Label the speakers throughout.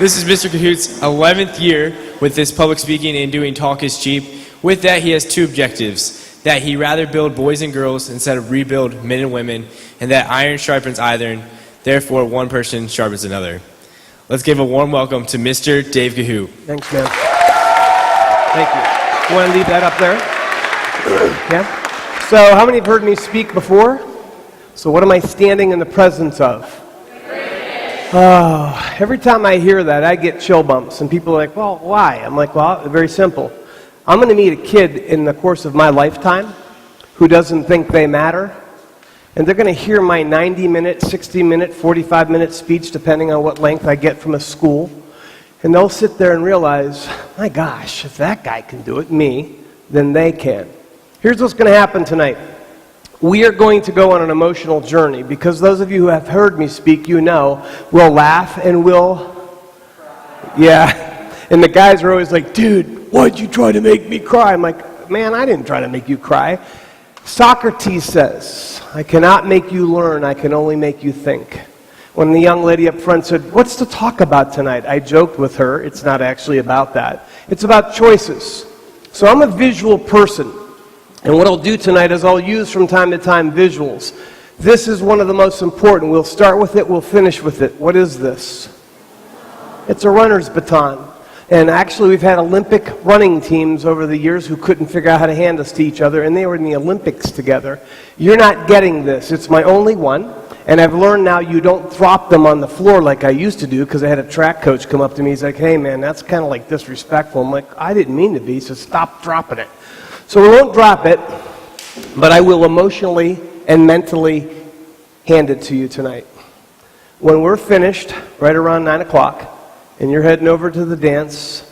Speaker 1: This is Mr. Cahoot's 11th year with this public speaking and doing Talk is Cheap. With that, he has two objectives: that he rather build boys and girls instead of rebuild men and women, and that iron sharpens iron, therefore one person sharpens another. Let's give a warm welcome to Mr. Dave Cahoot.
Speaker 2: Thanks, man. Thank you. You want to leave that up there? Yeah? So, how many have heard me speak before? So, what am I standing in the presence of? Oh, every time I hear that, I get chill bumps, and people are like, well, why? I'm like, well, very simple. I'm going to meet a kid in the course of my lifetime who doesn't think they matter, and they're going to hear my 90-minute, 60-minute, 45-minute speech, depending on what length I get from a school, and they'll sit there and realize, my gosh, if that guy can do it, me, then they can. Here's what's going to happen tonight. We are going to go on an emotional journey, because those of you who have heard me speak, you know, we'll laugh and we'll, yeah, and the guys are always like, dude, why'd you try to make me cry? I'm like, man, I didn't try to make you cry. Socrates says, I cannot make you learn, I can only make you think. When the young lady up front said, what's to talk about tonight? I joked with her, it's not actually about that. It's about choices. So I'm a visual person. And what I'll do tonight is I'll use from time to time visuals. This is one of the most important. We'll start with it, we'll finish with it. What is this? It's a runner's baton. And actually we've had Olympic running teams over the years who couldn't figure out how to hand this to each other, and they were in the Olympics together. You're not getting this. It's my only one. And I've learned now you don't drop them on the floor like I used to do, because I had a track coach come up to me. He's like, hey man, that's kind of like disrespectful. I'm like, I didn't mean to be, so stop dropping it. So we won't drop it, but I will emotionally and mentally hand it to you tonight. When we're finished, right around 9 o'clock, and you're heading over to the dance,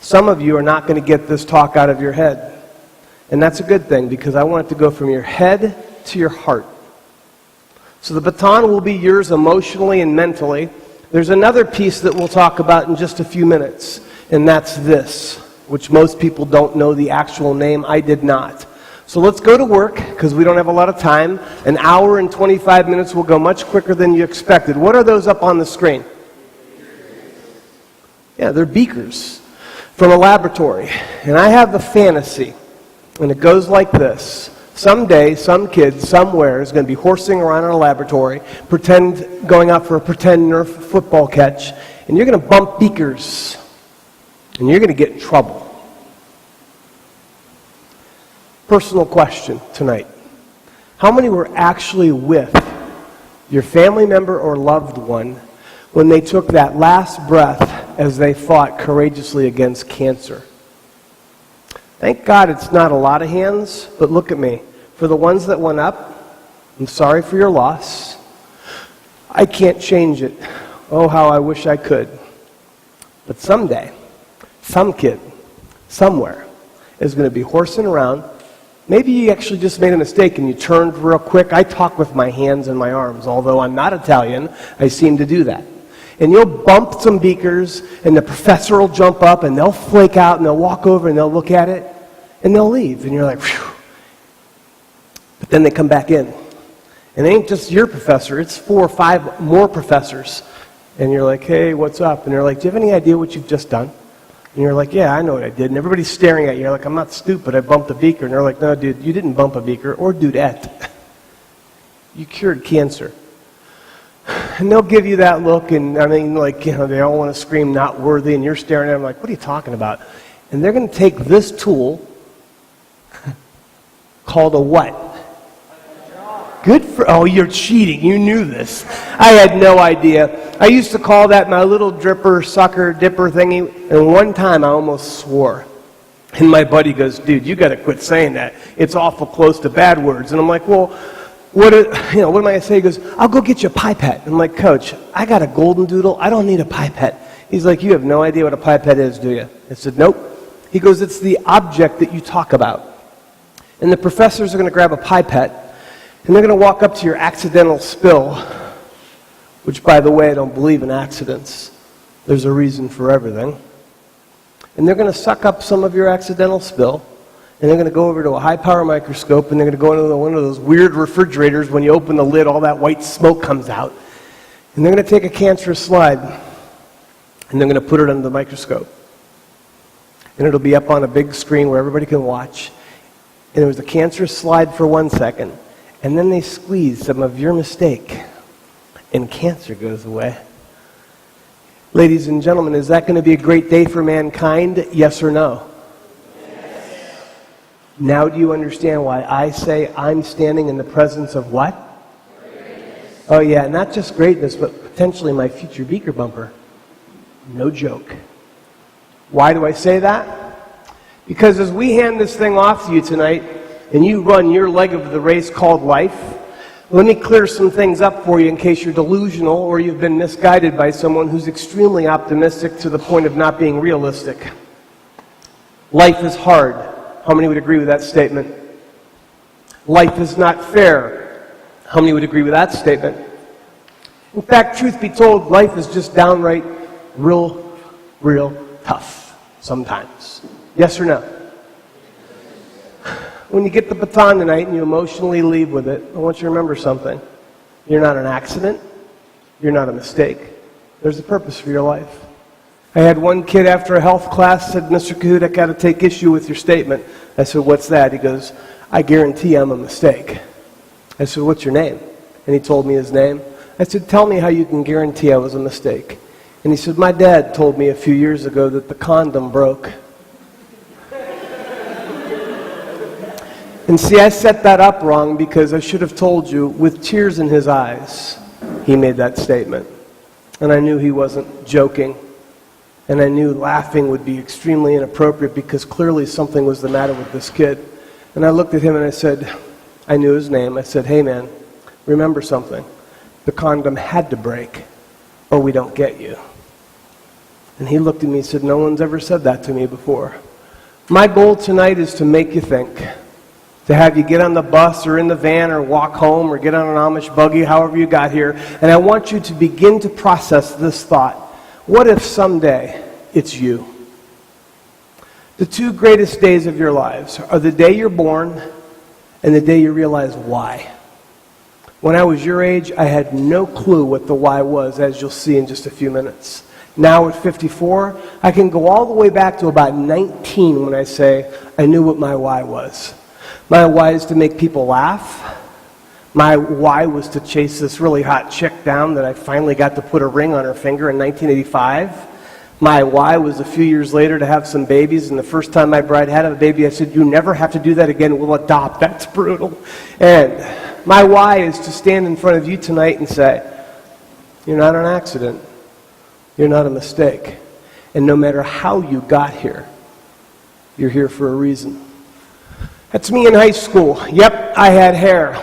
Speaker 2: some of you are not going to get this talk out of your head. And that's a good thing, because I want it to go from your head to your heart. So the baton will be yours emotionally and mentally. There's another piece that we'll talk about in just a few minutes, and that's this, which most people don't know the actual name. I did not. So let's go to work, because we don't have a lot of time. An hour and 25 minutes will go much quicker than you expected. What are those up on the screen? Yeah, they're beakers from a laboratory. And I have the fantasy, and it goes like this. Someday, some kid somewhere is going to be horsing around in a laboratory, going out for a pretend Nerf football catch, and you're going to bump beakers. And you're going to get in trouble. Personal question tonight. How many were actually with your family member or loved one when they took that last breath as they fought courageously against cancer? Thank God it's not a lot of hands, but look at me. For the ones that went up, I'm sorry for your loss. I can't change it. Oh, how I wish I could. But someday, some kid, somewhere, is going to be horsing around. Maybe you actually just made a mistake and you turned real quick. I talk with my hands and my arms. Although I'm not Italian, I seem to do that. And you'll bump some beakers, and the professor will jump up, and they'll flake out, and they'll walk over, and they'll look at it, and they'll leave. And you're like, phew. But then they come back in. And it ain't just your professor. It's 4 or 5 more professors. And you're like, hey, what's up? And they're like, do you have any idea what you've just done? And you're like, yeah, I know what I did. And everybody's staring at you. You're like, I'm not stupid. I bumped a beaker. And they're like, no, dude, you didn't bump a beaker or dudette. You cured cancer. And they'll give you that look, and I mean, like, you know, they all want to scream, not worthy, and you're staring at them like, what are you talking about? And they're going to take this tool called a what? Good for, oh, you're cheating. You knew this. I had no idea. I used to call that my little dripper, sucker, dipper thingy, and one time I almost swore. And my buddy goes, dude, you got to quit saying that. It's awful close to bad words. And I'm like, well, what am I going to say? He goes, I'll go get you a pipette. I'm like, Coach, I got a golden doodle. I don't need a pipette. He's like, you have no idea what a pipette is, do you? I said, nope. He goes, it's the object that you talk about. And the professors are going to grab a pipette, and they're going to walk up to your accidental spill, which, by the way, I don't believe in accidents. There's a reason for everything. And they're going to suck up some of your accidental spill, and they're going to go over to a high-power microscope, and they're going to go into one of those weird refrigerators. When you open the lid, all that white smoke comes out. And they're going to take a cancerous slide, and they're going to put it under the microscope. And it'll be up on a big screen where everybody can watch. And there was a cancerous slide for 1 second, and then they squeeze some of your mistake, and cancer goes away. Ladies and gentlemen, is that going to be a great day for mankind? Yes or no? Yes. Now do you understand why I say I'm standing in the presence of what? Greatness. Oh yeah, not just greatness, but potentially my future beaker bumper. No joke. Why do I say that? Because as we hand this thing off to you tonight, and you run your leg of the race called life, let me clear some things up for you in case you're delusional or you've been misguided by someone who's extremely optimistic to the point of not being realistic. Life is hard. How many would agree with that statement? Life is not fair. How many would agree with that statement? In fact, truth be told, life is just downright real tough sometimes. Yes or no? When you get the baton tonight and you emotionally leave with it, I want you to remember something. You're not an accident. You're not a mistake. There's a purpose for your life. I had one kid after a health class said, "Mr. Cahoot, I got to take issue with your statement." I said, "What's that?" He goes, "I guarantee I'm a mistake." I said, "What's your name?" And he told me his name. I said, "Tell me how you can guarantee I was a mistake." And he said, "My dad told me a few years ago that the condom broke." And see, I set that up wrong because I should have told you, with tears in his eyes, he made that statement. And I knew he wasn't joking. And I knew laughing would be extremely inappropriate because clearly something was the matter with this kid. And I looked at him and I said, I knew his name. I said, "Hey man, remember something. The condom had to break or we don't get you." And he looked at me and said, "No one's ever said that to me before." My goal tonight is to make you think. To have you get on the bus or in the van or walk home or get on an Amish buggy, however you got here. And I want you to begin to process this thought. What if someday it's you? The two greatest days of your lives are the day you're born and the day you realize why. When I was your age, I had no clue what the why was, as you'll see in just a few minutes. Now at 54, I can go all the way back to about 19 when I say I knew what my why was. My why is to make people laugh. My why was to chase this really hot chick down that I finally got to put a ring on her finger in 1985. My why was a few years later to have some babies, and the first time my bride had a baby, I said, "You never have to do that again, we'll adopt." That's brutal. And my why is to stand in front of you tonight and say, you're not an accident. You're not a mistake. And no matter how you got here, you're here for a reason. That's me in high school. Yep, I had hair.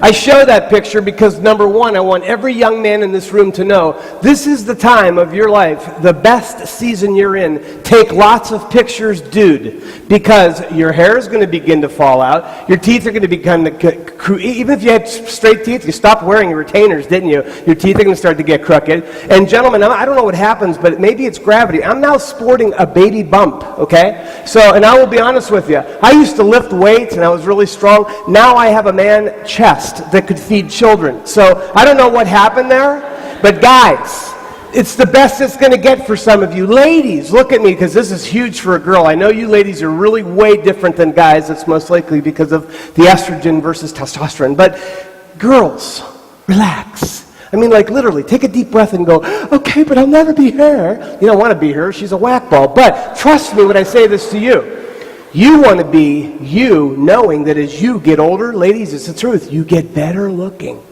Speaker 2: I show that picture because, number one, I want every young man in this room to know this is the time of your life, the best season you're in. Take lots of pictures, dude, because your hair is going to begin to fall out. Your teeth are going to become, even if you had straight teeth, you stopped wearing your retainers, didn't you? Your teeth are going to start to get crooked. And gentlemen, I don't know what happens, but maybe it's gravity. I'm now sporting a baby bump, okay? So, and I will be honest with you. I used to lift weights and I was really strong. Now I have a man chest that could feed children. So I don't know what happened there, but guys, it's the best it's going to get for some of you. Ladies, look at me, because this is huge for a girl. I know you ladies are really way different than guys. That's most likely because of the estrogen versus testosterone. But girls, relax. I mean, like literally, take a deep breath and go, "Okay, but I'll never be her." You don't want to be her. She's a whack ball. But trust me when I say this to you. You want to be you, knowing that as you get older, ladies, it's the truth, you get better looking.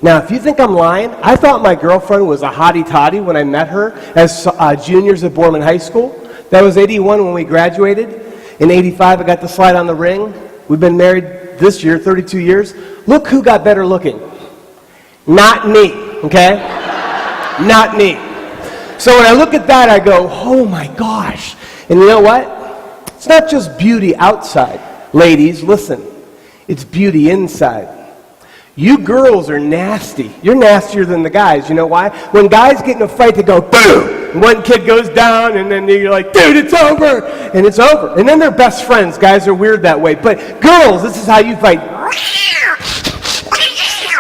Speaker 2: Now, if you think I'm lying, I thought my girlfriend was a hottie-toddy when I met her as juniors at Borman High School. That was 81 when we graduated. In 85, I got the slide on the ring. We've been married this year, 32 years. Look who got better looking. Not me, okay? Not me. So when I look at that, I go, oh my gosh. And you know what? It's not just beauty outside. Ladies, listen. It's beauty inside. You girls are nasty. You're nastier than the guys. You know why? When guys get in a fight, they go, boom! And one kid goes down, and then you're like, dude, it's over! And it's over. And then they're best friends. Guys are weird that way. But girls, this is how you fight.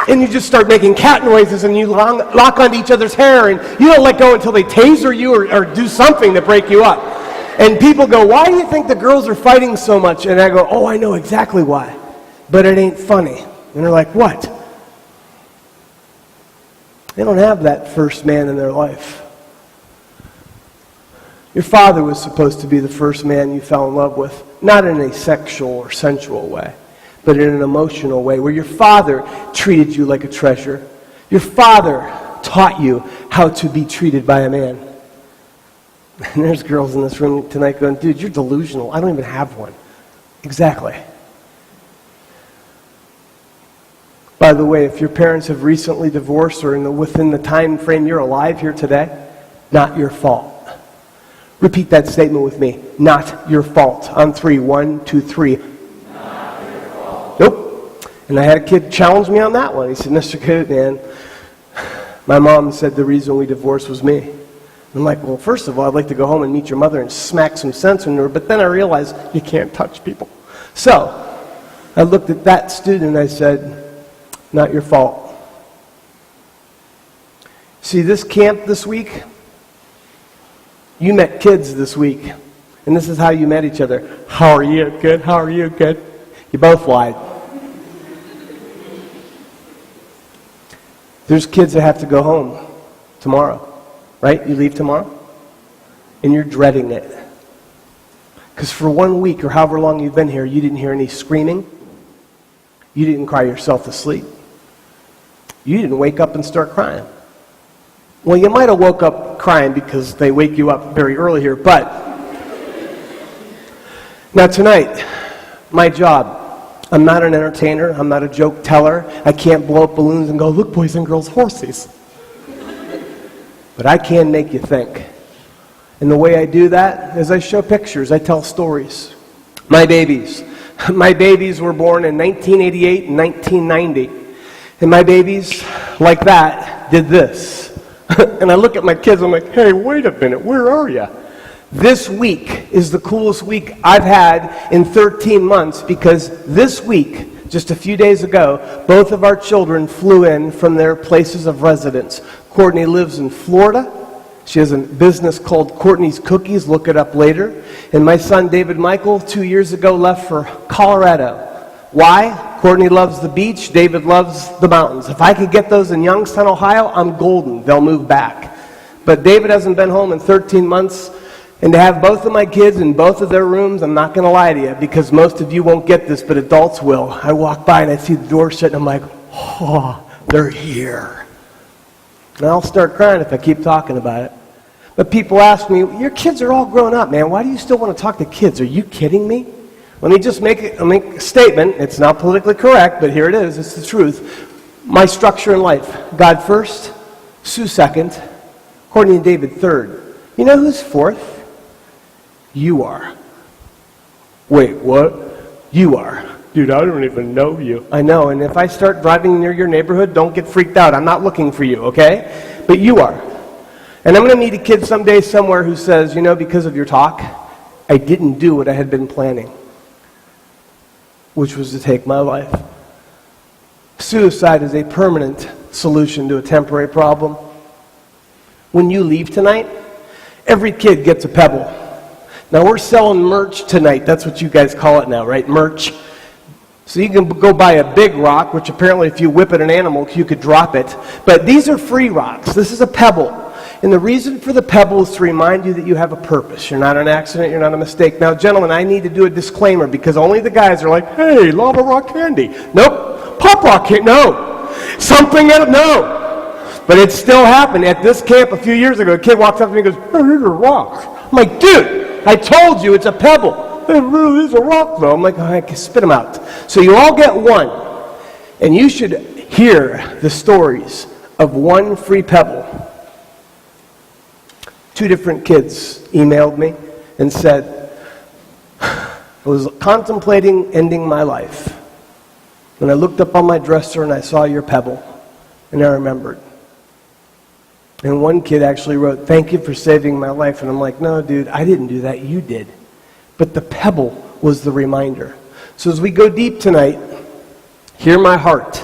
Speaker 2: And you just start making cat noises, and you lock onto each other's hair, and you don't let go until they taser you or do something to break you up. And people go, why do you think the girls are fighting so much? And I go, oh, I know exactly why. But it ain't funny. And they're like, what? They don't have that first man in their life. Your father was supposed to be the first man you fell in love with, not in a sexual or sensual way, but in an emotional way, where your father treated you like a treasure. Your father taught you how to be treated by a man. And there's girls in this room tonight going, dude, you're delusional. I don't even have one. Exactly. By the way, if your parents have recently divorced or within the time frame you're alive here today, not your fault. Repeat that statement with me. Not your fault. On 3. 1, 2, 3.
Speaker 3: Not your fault.
Speaker 2: Nope. And I had a kid challenge me on that one. He said, Mr. Coot, man, my mom said the reason we divorced was me. I'm like, well, first of all, I'd like to go home and meet your mother and smack some sense into her, but then I realized you can't touch people. So I looked at that student and I said, not your fault. See, this camp this week, you met kids this week, and this is how you met each other. How are you? Good. How are you? Good. You both lied. There's kids that have to go home tomorrow, right? You leave tomorrow, and you're dreading it. Because for 1 week or however long you've been here, you didn't hear any screaming. You didn't cry yourself to sleep. You didn't wake up and start crying. Well, you might have woke up crying because they wake you up very early here, but now tonight, my job, I'm not an entertainer, I'm not a joke teller, I can't blow up balloons and go, look boys and girls, horses. But I can make you think. And the way I do that is I show pictures, I tell stories. My babies were born in 1988 and 1990. And my babies, like that, did this. And I look at my kids, I'm like, hey, wait a minute, where are you? This week is the coolest week I've had in 13 months because this week, just a few days ago, both of our children flew in from their places of residence. Courtney lives in Florida. She has a business called Courtney's Cookies. Look it up later. And my son, David Michael, 2 years ago left for Colorado. Why? Courtney loves the beach. David loves the mountains. If I could get those in Youngstown, Ohio, I'm golden. They'll move back. But David hasn't been home in 13 months. And to have both of my kids in both of their rooms, I'm not going to lie to you, because most of you won't get this, but adults will. I walk by and I see the door shut and I'm like, oh, they're here. And I'll start crying if I keep talking about it. But people ask me, your kids are all grown up, man. Why do you still want to talk to kids? Are you kidding me? Let me just make a statement. It's not politically correct, but here it is. It's the truth. My structure in life. God first, Sue second, Courtney and David third. You know who's fourth? You are. Wait, what? You are. Dude, I don't even know you. I know, and if I start driving near your neighborhood, don't get freaked out. I'm not looking for you, okay? But you are. And I'm going to meet a kid someday somewhere who says, you know, because of your talk, I didn't do what I had been planning, which was to take my life. Suicide is a permanent solution to a temporary problem. When you leave tonight, every kid gets a pebble. Now, we're selling merch tonight. That's what you guys call it now, right? Merch. So you can go buy a big rock, which apparently if you whip at an animal, you could drop it. But these are free rocks. This is a pebble. And the reason for the pebble is to remind you that you have a purpose. You're not an accident. You're not a mistake. Now, gentlemen, I need to do a disclaimer because only the guys are like, hey, lava rock candy. Nope. Pop rock candy. No. Something else. No. But it still happened. At this camp a few years ago, a kid walks up to me and goes, hey, these are rocks. I'm like, dude, I told you it's a pebble. It really is a rock, though. I'm like, I can spit them out. So you all get one. And you should hear the stories of one free pebble. 2 different kids emailed me and said, I was contemplating ending my life. And I looked up on my dresser and I saw your pebble. And I remembered. And one kid actually wrote, thank you for saving my life. And I'm like, no, dude, I didn't do that. You did. But the pebble was the reminder. So as we go deep tonight, hear my heart.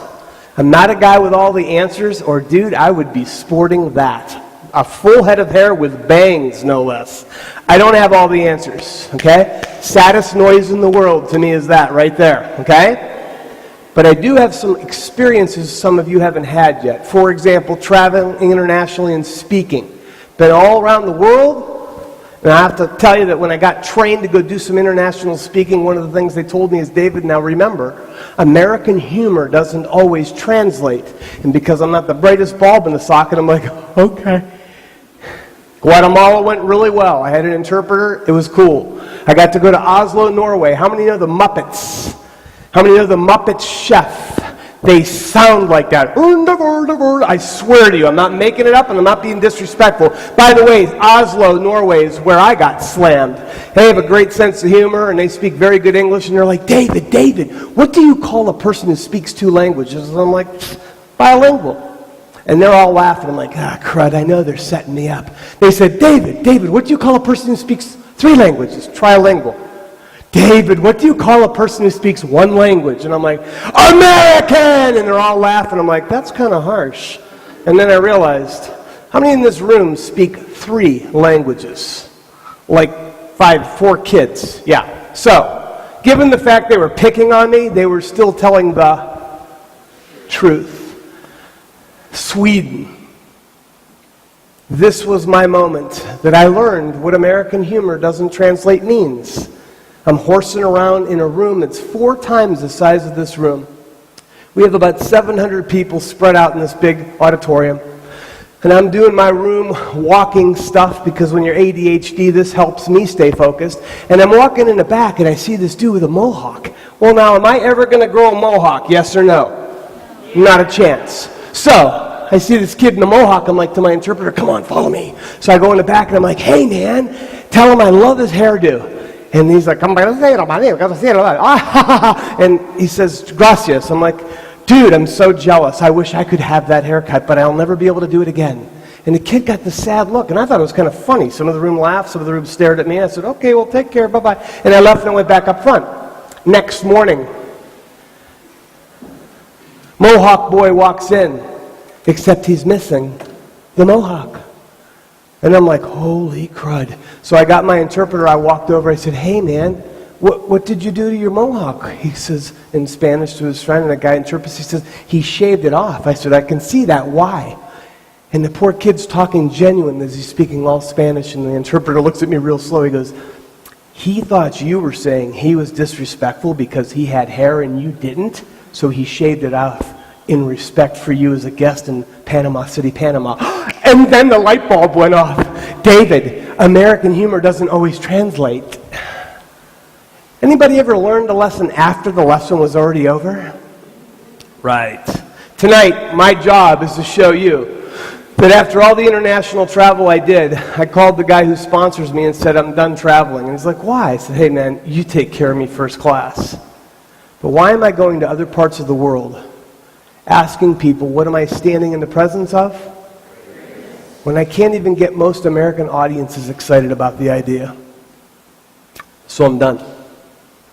Speaker 2: I'm not a guy with all the answers, or dude, I would be sporting that. A full head of hair with bangs, no less. I don't have all the answers, okay? Saddest noise in the world to me is that right there, okay? But I do have some experiences some of you haven't had yet. For example, traveling internationally and speaking. Been all around the world. And I have to tell you that when I got trained to go do some international speaking, one of the things they told me is, David, now remember, American humor doesn't always translate. And because I'm not the brightest bulb in the socket, I'm like, okay. Guatemala went really well. I had an interpreter. It was cool. I got to go to Oslo, Norway. How many know the Muppets? How many know the Muppet Chef? They sound like that. I swear to you, I'm not making it up and I'm not being disrespectful. By the way, Oslo, Norway is where I got slammed. They have a great sense of humor and they speak very good English, and they're like, David, what do you call a person who speaks two languages? And I'm like, bilingual. And they're all laughing. I'm like, crud, I know they're setting me up. They said, David, what do you call a person who speaks three languages? Trilingual. David, what do you call a person who speaks one language? And I'm like, American! And they're all laughing. I'm like, that's kind of harsh. And then I realized, how many in this room speak three languages? Like 4 kids. Yeah. So, given the fact they were picking on me, they were still telling the truth. Sweden. This was my moment that I learned what American humor doesn't translate means. I'm horsing around in a room that's 4 times the size of this room. We have about 700 people spread out in this big auditorium. And I'm doing my room walking stuff because when you're ADHD, this helps me stay focused. And I'm walking in the back and I see this dude with a mohawk. Well, now, am I ever going to grow a mohawk? Yes or no? Not a chance. So, I see this kid in a mohawk. I'm like to my interpreter, come on, follow me. So I go in the back and I'm like, hey, man, tell him I love his hairdo. And he's like, and he says, gracias. I'm like, dude, I'm so jealous. I wish I could have that haircut, but I'll never be able to do it again. And the kid got this sad look, and I thought it was kind of funny. Some of the room laughed, some of the room stared at me. I said, okay, well, take care, bye-bye. And I left and went back up front. Next morning, Mohawk boy walks in, except he's missing the mohawk. And I'm like, holy crud. So I got my interpreter, I walked over, I said, hey man, what did you do to your mohawk? He says, in Spanish to his friend, and the guy interprets, he says, he shaved it off. I said, I can see that, why? And the poor kid's talking genuine as he's speaking all Spanish, and the interpreter looks at me real slow, he goes, he thought you were saying he was disrespectful because he had hair and you didn't, so he shaved it off in respect for you as a guest in Panama City, Panama. And then the light bulb went off. David, American humor doesn't always translate. Anybody ever learned a lesson after the lesson was already over? Right. Tonight, my job is to show you that after all the international travel I did, I called the guy who sponsors me and said, I'm done traveling. And he's like, why? I said, hey man, you take care of me first class. But why am I going to other parts of the world asking people, what am I standing in the presence of? When I can't even get most American audiences excited about the idea. So I'm done.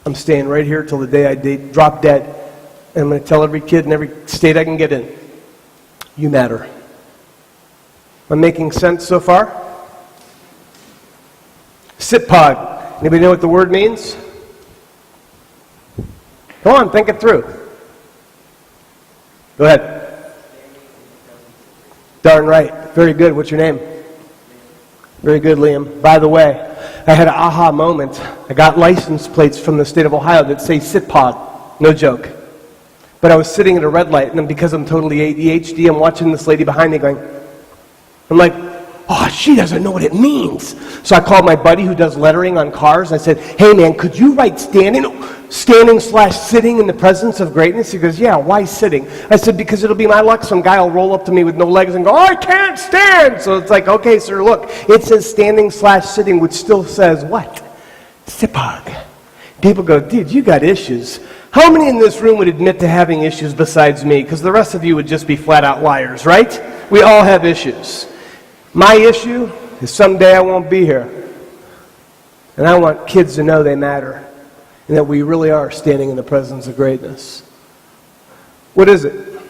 Speaker 2: I'm staying right here till the day I drop dead. And I'm going to tell every kid in every state I can get in, you matter. Am I making sense so far? Sitpod. Anybody know what the word means? Come on, think it through. Go ahead. Darn right. Very good. What's your name? Very good, Liam. By the way, I had an aha moment. I got license plates from the state of Ohio that say Sitpod. No joke. But I was sitting at a red light, and then because I'm totally ADHD, I'm watching this lady behind me going, I'm like, oh, she doesn't know what it means. So I called my buddy who does lettering on cars. I said, hey, man, could you write standing/sitting in the presence of greatness? He goes, yeah, why sitting? I said, because it'll be my luck. Some guy will roll up to me with no legs and go, oh, I can't stand. So it's like, okay, sir, look. It says standing/sitting, which still says what? Sipog. People go, dude, you got issues. How many in this room would admit to having issues besides me? Because the rest of you would just be flat out liars, right? We all have issues. My issue is someday I won't be here. And I want kids to know they matter and that we really are standing in the presence of greatness. What is it?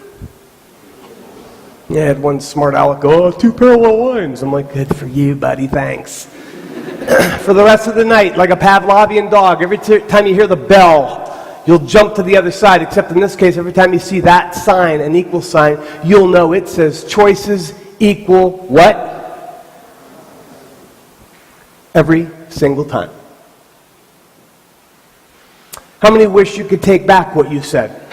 Speaker 2: Yeah, I had one smart aleck go, oh, 2 parallel lines. I'm like, good for you, buddy, thanks. For the rest of the night, like a Pavlovian dog, every time you hear the bell, you'll jump to the other side, except in this case, every time you see that sign, an equal sign, you'll know it says choices equal what? Every single time. How many wish you could take back what you said?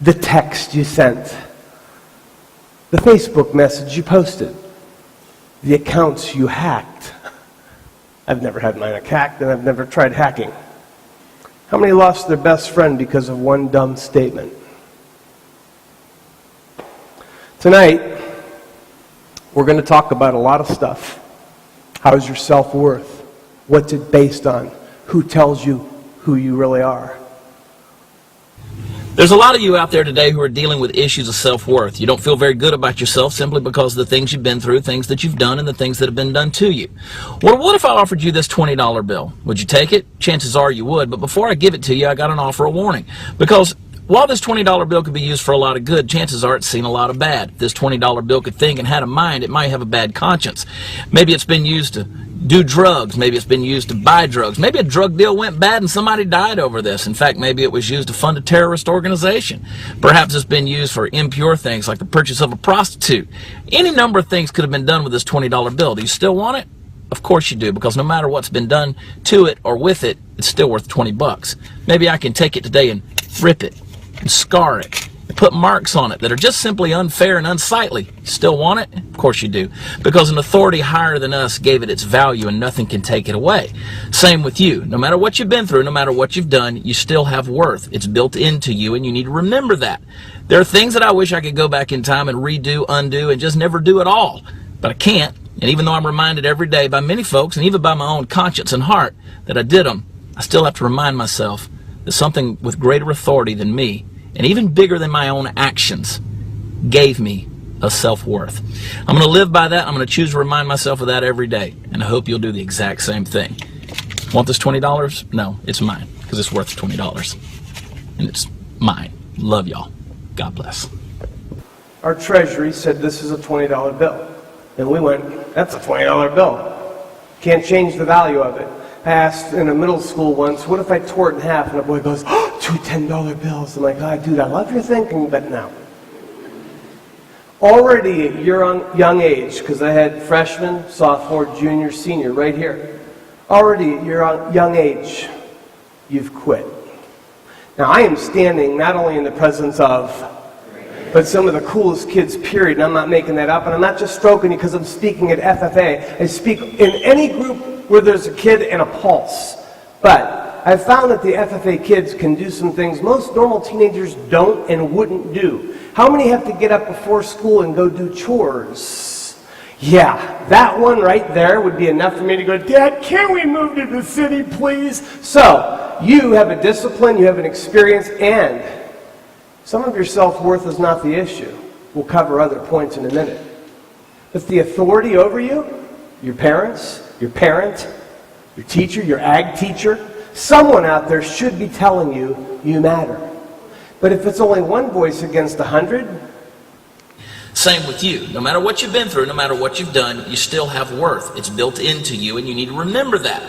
Speaker 2: The text you sent. The Facebook message you posted. The accounts you hacked. I've never had mine hacked, and I've never tried hacking. How many lost their best friend because of one dumb statement? Tonight, we're going to talk about a lot of stuff. How's your self-worth? What's it based on? Who tells you who you really are?
Speaker 4: There's a lot of you out there today who are dealing with issues of self-worth. You don't feel very good about yourself simply because of the things you've been through, things that you've done, and the things that have been done to you. Well, what if I offered you this $20 bill? Would you take it? Chances are you would, but before I give it to you, I got an offer, a warning. Because while this $20 bill could be used for a lot of good, chances are it's seen a lot of bad. If this $20 bill could think and had a mind, it might have a bad conscience. Maybe it's been used to do drugs. Maybe it's been used to buy drugs. Maybe a drug deal went bad and somebody died over this. In fact, maybe it was used to fund a terrorist organization. Perhaps it's been used for impure things like the purchase of a prostitute. Any number of things could have been done with this $20 bill. Do you still want it? Of course you do, because no matter what's been done to it or with it, it's still worth 20 bucks. Maybe I can take it today and rip it and scar it and put marks on it that are just simply unfair and unsightly. You still want it? Of course you do, because an authority higher than us gave it its value and nothing can take it away. Same with you. No matter what you've been through, no matter what you've done, you still have worth. It's built into you, and you need to remember that. There are things that I wish I could go back in time and redo, undo, and just never do at all, but I can't. And even though I'm reminded every day by many folks, and even by my own conscience and heart, that I did them, I still have to remind myself that something with greater authority than me, and even bigger than my own actions, gave me a self-worth. I'm going to live by that. I'm going to choose to remind myself of that every day, and I hope you'll do the exact same thing. Want this $20? No, it's mine, because it's worth $20. And it's mine. Love y'all. God bless.
Speaker 2: Our treasury said this is a $20 bill. And we went, that's a $20 bill. Can't change the value of it. I asked in a middle school once, what if I tore it in half? And a boy goes, oh, 2 $10 bills. I'm like, oh, dude, I love your thinking, but no. Already at your young age, because I had freshman, sophomore, junior, senior right here. Already at your young age, you've quit. Now, I am standing not only in the presence of, but some of the coolest kids, period, and I'm not making that up, and I'm not just stroking you because I'm speaking at FFA. I speak in any group where there's a kid and a pulse. But I've found that the FFA kids can do some things most normal teenagers don't and wouldn't do. How many have to get up before school and go do chores? Yeah, that one right there would be enough for me to go, Dad, can we move to the city, please? So, you have a discipline, you have an experience, and some of your self-worth is not the issue. We'll cover other points in a minute. But the authority over you, your parents, your parent, your teacher, your ag teacher, someone out there should be telling you, you matter. But if it's only one voice against 100...
Speaker 4: Same with you. No matter what you've been through, no matter what you've done, you still have worth. It's built into you, and you need to remember that.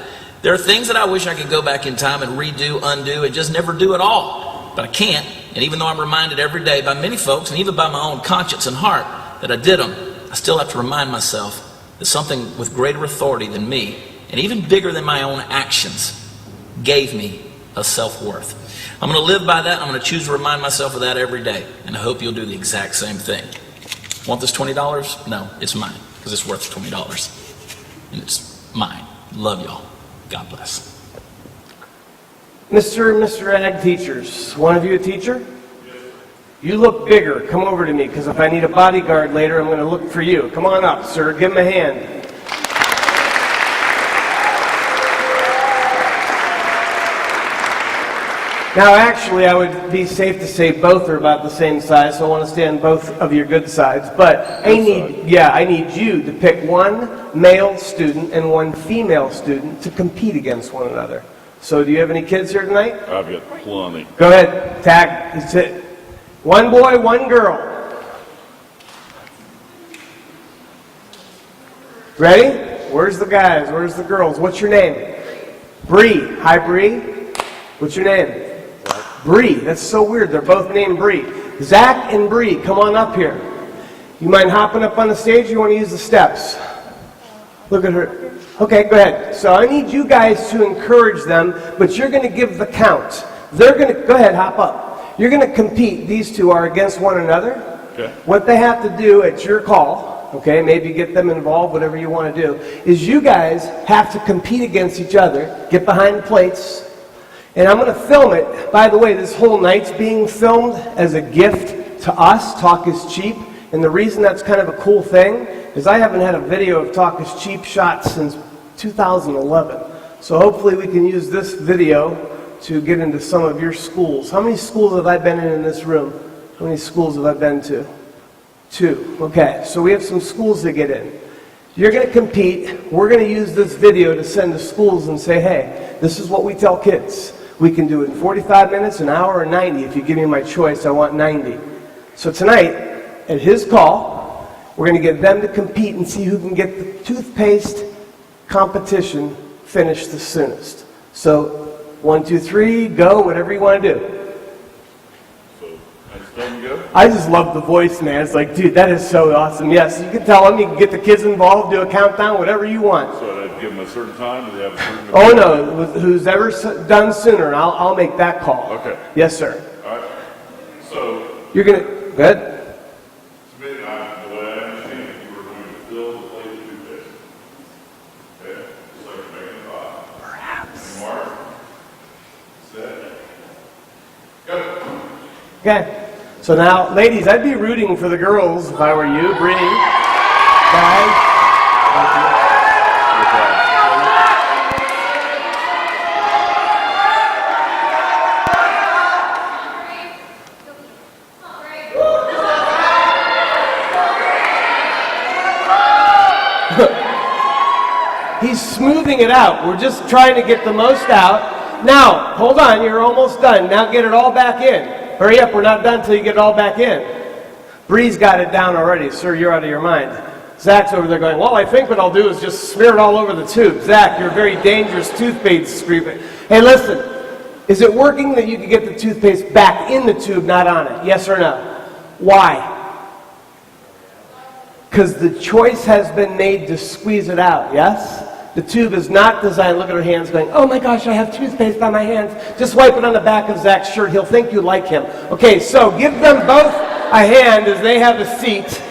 Speaker 4: There are things that I wish I could go back in time and redo, undo, and just never do at all. But I can't. And even though I'm reminded every day by many folks, and even by my own conscience and heart, that I did them, I still have to remind myself that something with greater authority than me, and even bigger than my own actions, gave me a self-worth. I'm going to live by that. I'm going to choose to remind myself of that every day. And I hope you'll do the exact same thing. Want this $20? No, it's mine, because it's worth $20. And it's mine. Love y'all. God bless.
Speaker 2: Mr. and Mr. Ag teachers, one of you a teacher? You look bigger. Come over to me, because if I need a bodyguard later, I'm going to look for you. Come on up, sir. Give him a hand. Now, actually, I would be safe to say both are about the same size, so I want to stand both of your good sides. But I need you to pick one male student and one female student to compete against one another. So do you have any kids here tonight?
Speaker 3: I've got plenty.
Speaker 2: Go ahead. Tag. That's it. One boy, one girl. Ready? Where's the guys? Where's the girls? What's your name? Bree. Hi, Bree. What's your name? Bree. That's so weird. They're both named Bree. Zach and Bree, come on up here. You mind hopping up on the stage? Or you want to use the steps? Look at her. Okay, go ahead. So I need you guys to encourage them, but you're going to give the count. They're going to, go ahead, hop up. You're going to compete. These two are against one another.
Speaker 3: Okay.
Speaker 2: What they have to do, it's your call, okay, maybe get them involved, whatever you want to do, is you guys have to compete against each other, get behind the plates, and I'm going to film it. By the way, this whole night's being filmed as a gift to us. Talk is Cheap. And the reason that's kind of a cool thing is I haven't had a video of Talk is Cheap shot since 2011. So hopefully we can use this video to get into some of your schools. How many schools have I been in this room? How many schools have I been to? 2. Okay, so we have some schools to get in. You're going to compete. We're going to use this video to send to schools and say, hey, this is what we tell kids. We can do it in 45 minutes, an hour, or 90. If you give me my choice, I want 90. So tonight, at his call, we're going to get them to compete and see who can get the toothpaste competition finished the soonest. So 1, 2, 3, go, whatever you want to do.
Speaker 3: So I just let them go?
Speaker 2: I just love the voice, man. It's like, dude, that is so awesome. Yes, you can tell them, you can get the kids involved, do a countdown, whatever you want.
Speaker 3: So I'd give them a certain time? Do they have a certain...
Speaker 2: Oh, no, who's ever done sooner, and I'll make that call.
Speaker 3: Okay.
Speaker 2: Yes, sir.
Speaker 3: All right. So,
Speaker 2: You're going to, good?
Speaker 3: the way I understand it, you were going to fill the plate with toothpaste. Okay? Just like you're making a pie.
Speaker 2: Perhaps.
Speaker 3: Mark. Set. Go.
Speaker 2: Okay. So now, ladies, I'd be rooting for the girls if I were you. Bree. Guys. He's smoothing it out. We're just trying to get the most out. Now, hold on, you're almost done. Now get it all back in. Hurry up, we're not done until you get it all back in. Bree's got it down already. Sir, you're out of your mind. Zach's over there going, well, I think what I'll do is just smear it all over the tube. Zach, you're a very dangerous toothpaste scraper. Hey, listen, is it working that you can get the toothpaste back in the tube, not on it? Yes or no? Why? Because the choice has been made to squeeze it out, yes? The tube is not designed, look at her hands going, oh my gosh, I have toothpaste on my hands. Just wipe it on the back of Zach's shirt. He'll think you like him. Okay, so give them both a hand as they have a seat.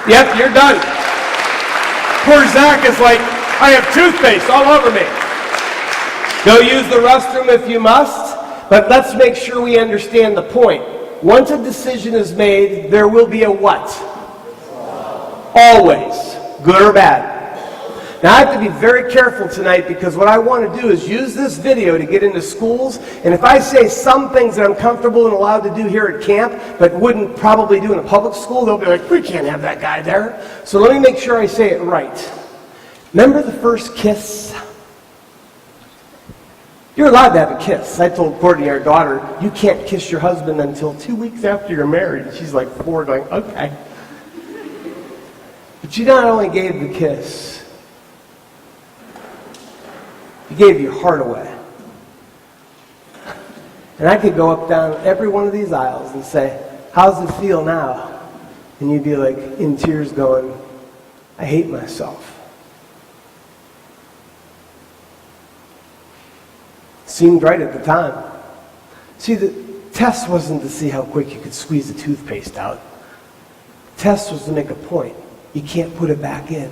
Speaker 2: Yep, you're done. Poor Zach is like, I have toothpaste all over me. Go use the restroom if you must, but let's make sure we understand the point. Once a decision is made, there will be a what? Always, good or bad. Now I have to be very careful tonight because what I want to do is use this video to get into schools, and if I say some things that I'm comfortable and allowed to do here at camp but wouldn't probably do in a public school, they'll be like, we can't have that guy there. So let me make sure I say it right. Remember the first kiss? You're allowed to have a kiss. I told Courtney, our daughter, you can't kiss your husband until 2 weeks after you're married. She's like 4 going, okay. But you not only gave the kiss, you gave your heart away. And I could go up down every one of these aisles and say, how's it feel now? And you'd be like in tears going, I hate myself. Seemed right at the time. See, the test wasn't to see how quick you could squeeze the toothpaste out. The test was to make a point. You can't put it back in.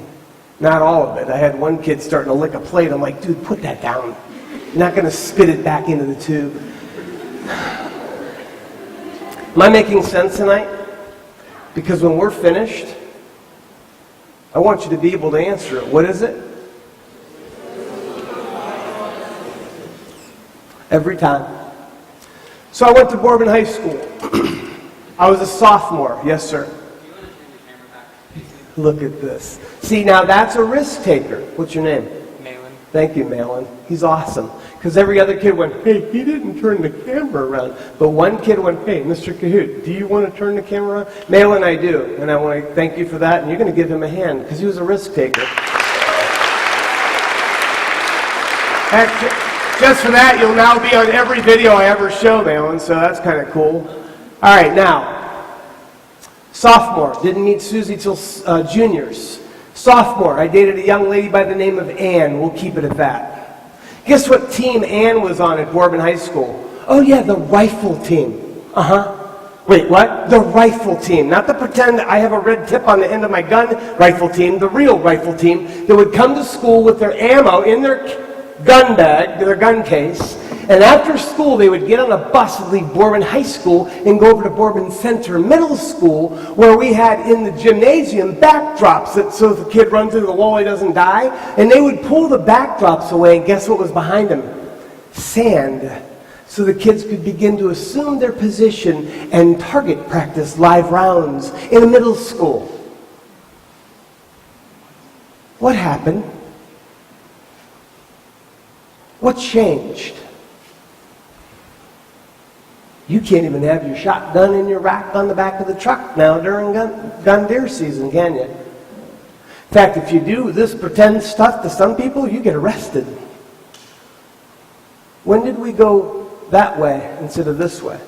Speaker 2: Not all of it. I had one kid starting to lick a plate. I'm like, dude, put that down. You're not going to spit it back into the tube. Am I making sense tonight? Because when we're finished, I want you to be able to answer it. What is it? Every time. So I went to Bourbon High School. I was a sophomore. Yes, sir. Look at this. See, now that's a risk taker. What's your name?
Speaker 5: Malin.
Speaker 2: Thank you, Malin. He's awesome. Because every other kid went, hey, he didn't turn the camera around. But one kid went, hey, Mr. Kahoot, do you want to turn the camera around? Malin, I do. And I want to thank you for that. And you're going to give him a hand because he was a risk taker. Just for that, you'll now be on every video I ever show, Malin. So that's kind of cool. All right, now, sophomore. Didn't meet Susie till juniors. Sophomore, I dated a young lady by the name of Ann. We'll keep it at that. Guess what team Ann was on at Bourbon High School? Oh yeah, the rifle team. Wait, what? The rifle team. Not the pretend I have a red tip on the end of my gun rifle team. The real rifle team that would come to school with their ammo in their gun bag, their gun case. And after school, they would get on a bus and leave Bourbon High School and go over to Bourbon Center Middle School, where we had in the gymnasium backdrops so if the kid runs into the wall, he doesn't die. And they would pull the backdrops away, and guess what was behind them? Sand. So the kids could begin to assume their position and target practice live rounds in a middle school. What happened? What changed? You can't even have your shotgun in your rack on the back of the truck now during gun deer season, can you? In fact, if you do this pretend stuff to some people, you get arrested. When did we go that way instead of this way?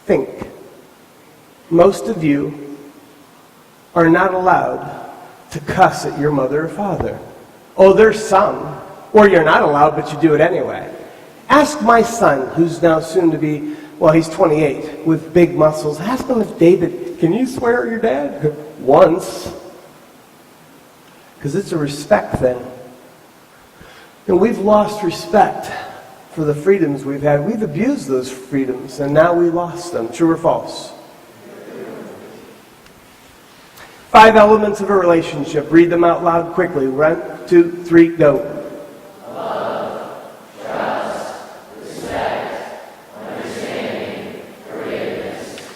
Speaker 2: Think. Most of you are not allowed to cuss at your mother or father. Oh, there's some. Or you're not allowed, but you do it anyway. Ask my son, who's now soon to be, well, he's 28, with big muscles. Ask him if David, can you swear at your dad? Once. Because it's a respect thing. And we've lost respect for the freedoms we've had. We've abused those freedoms, and now we lost them. True or false? 5 elements of a relationship. Read them out loud quickly. 1, 2, 3, go.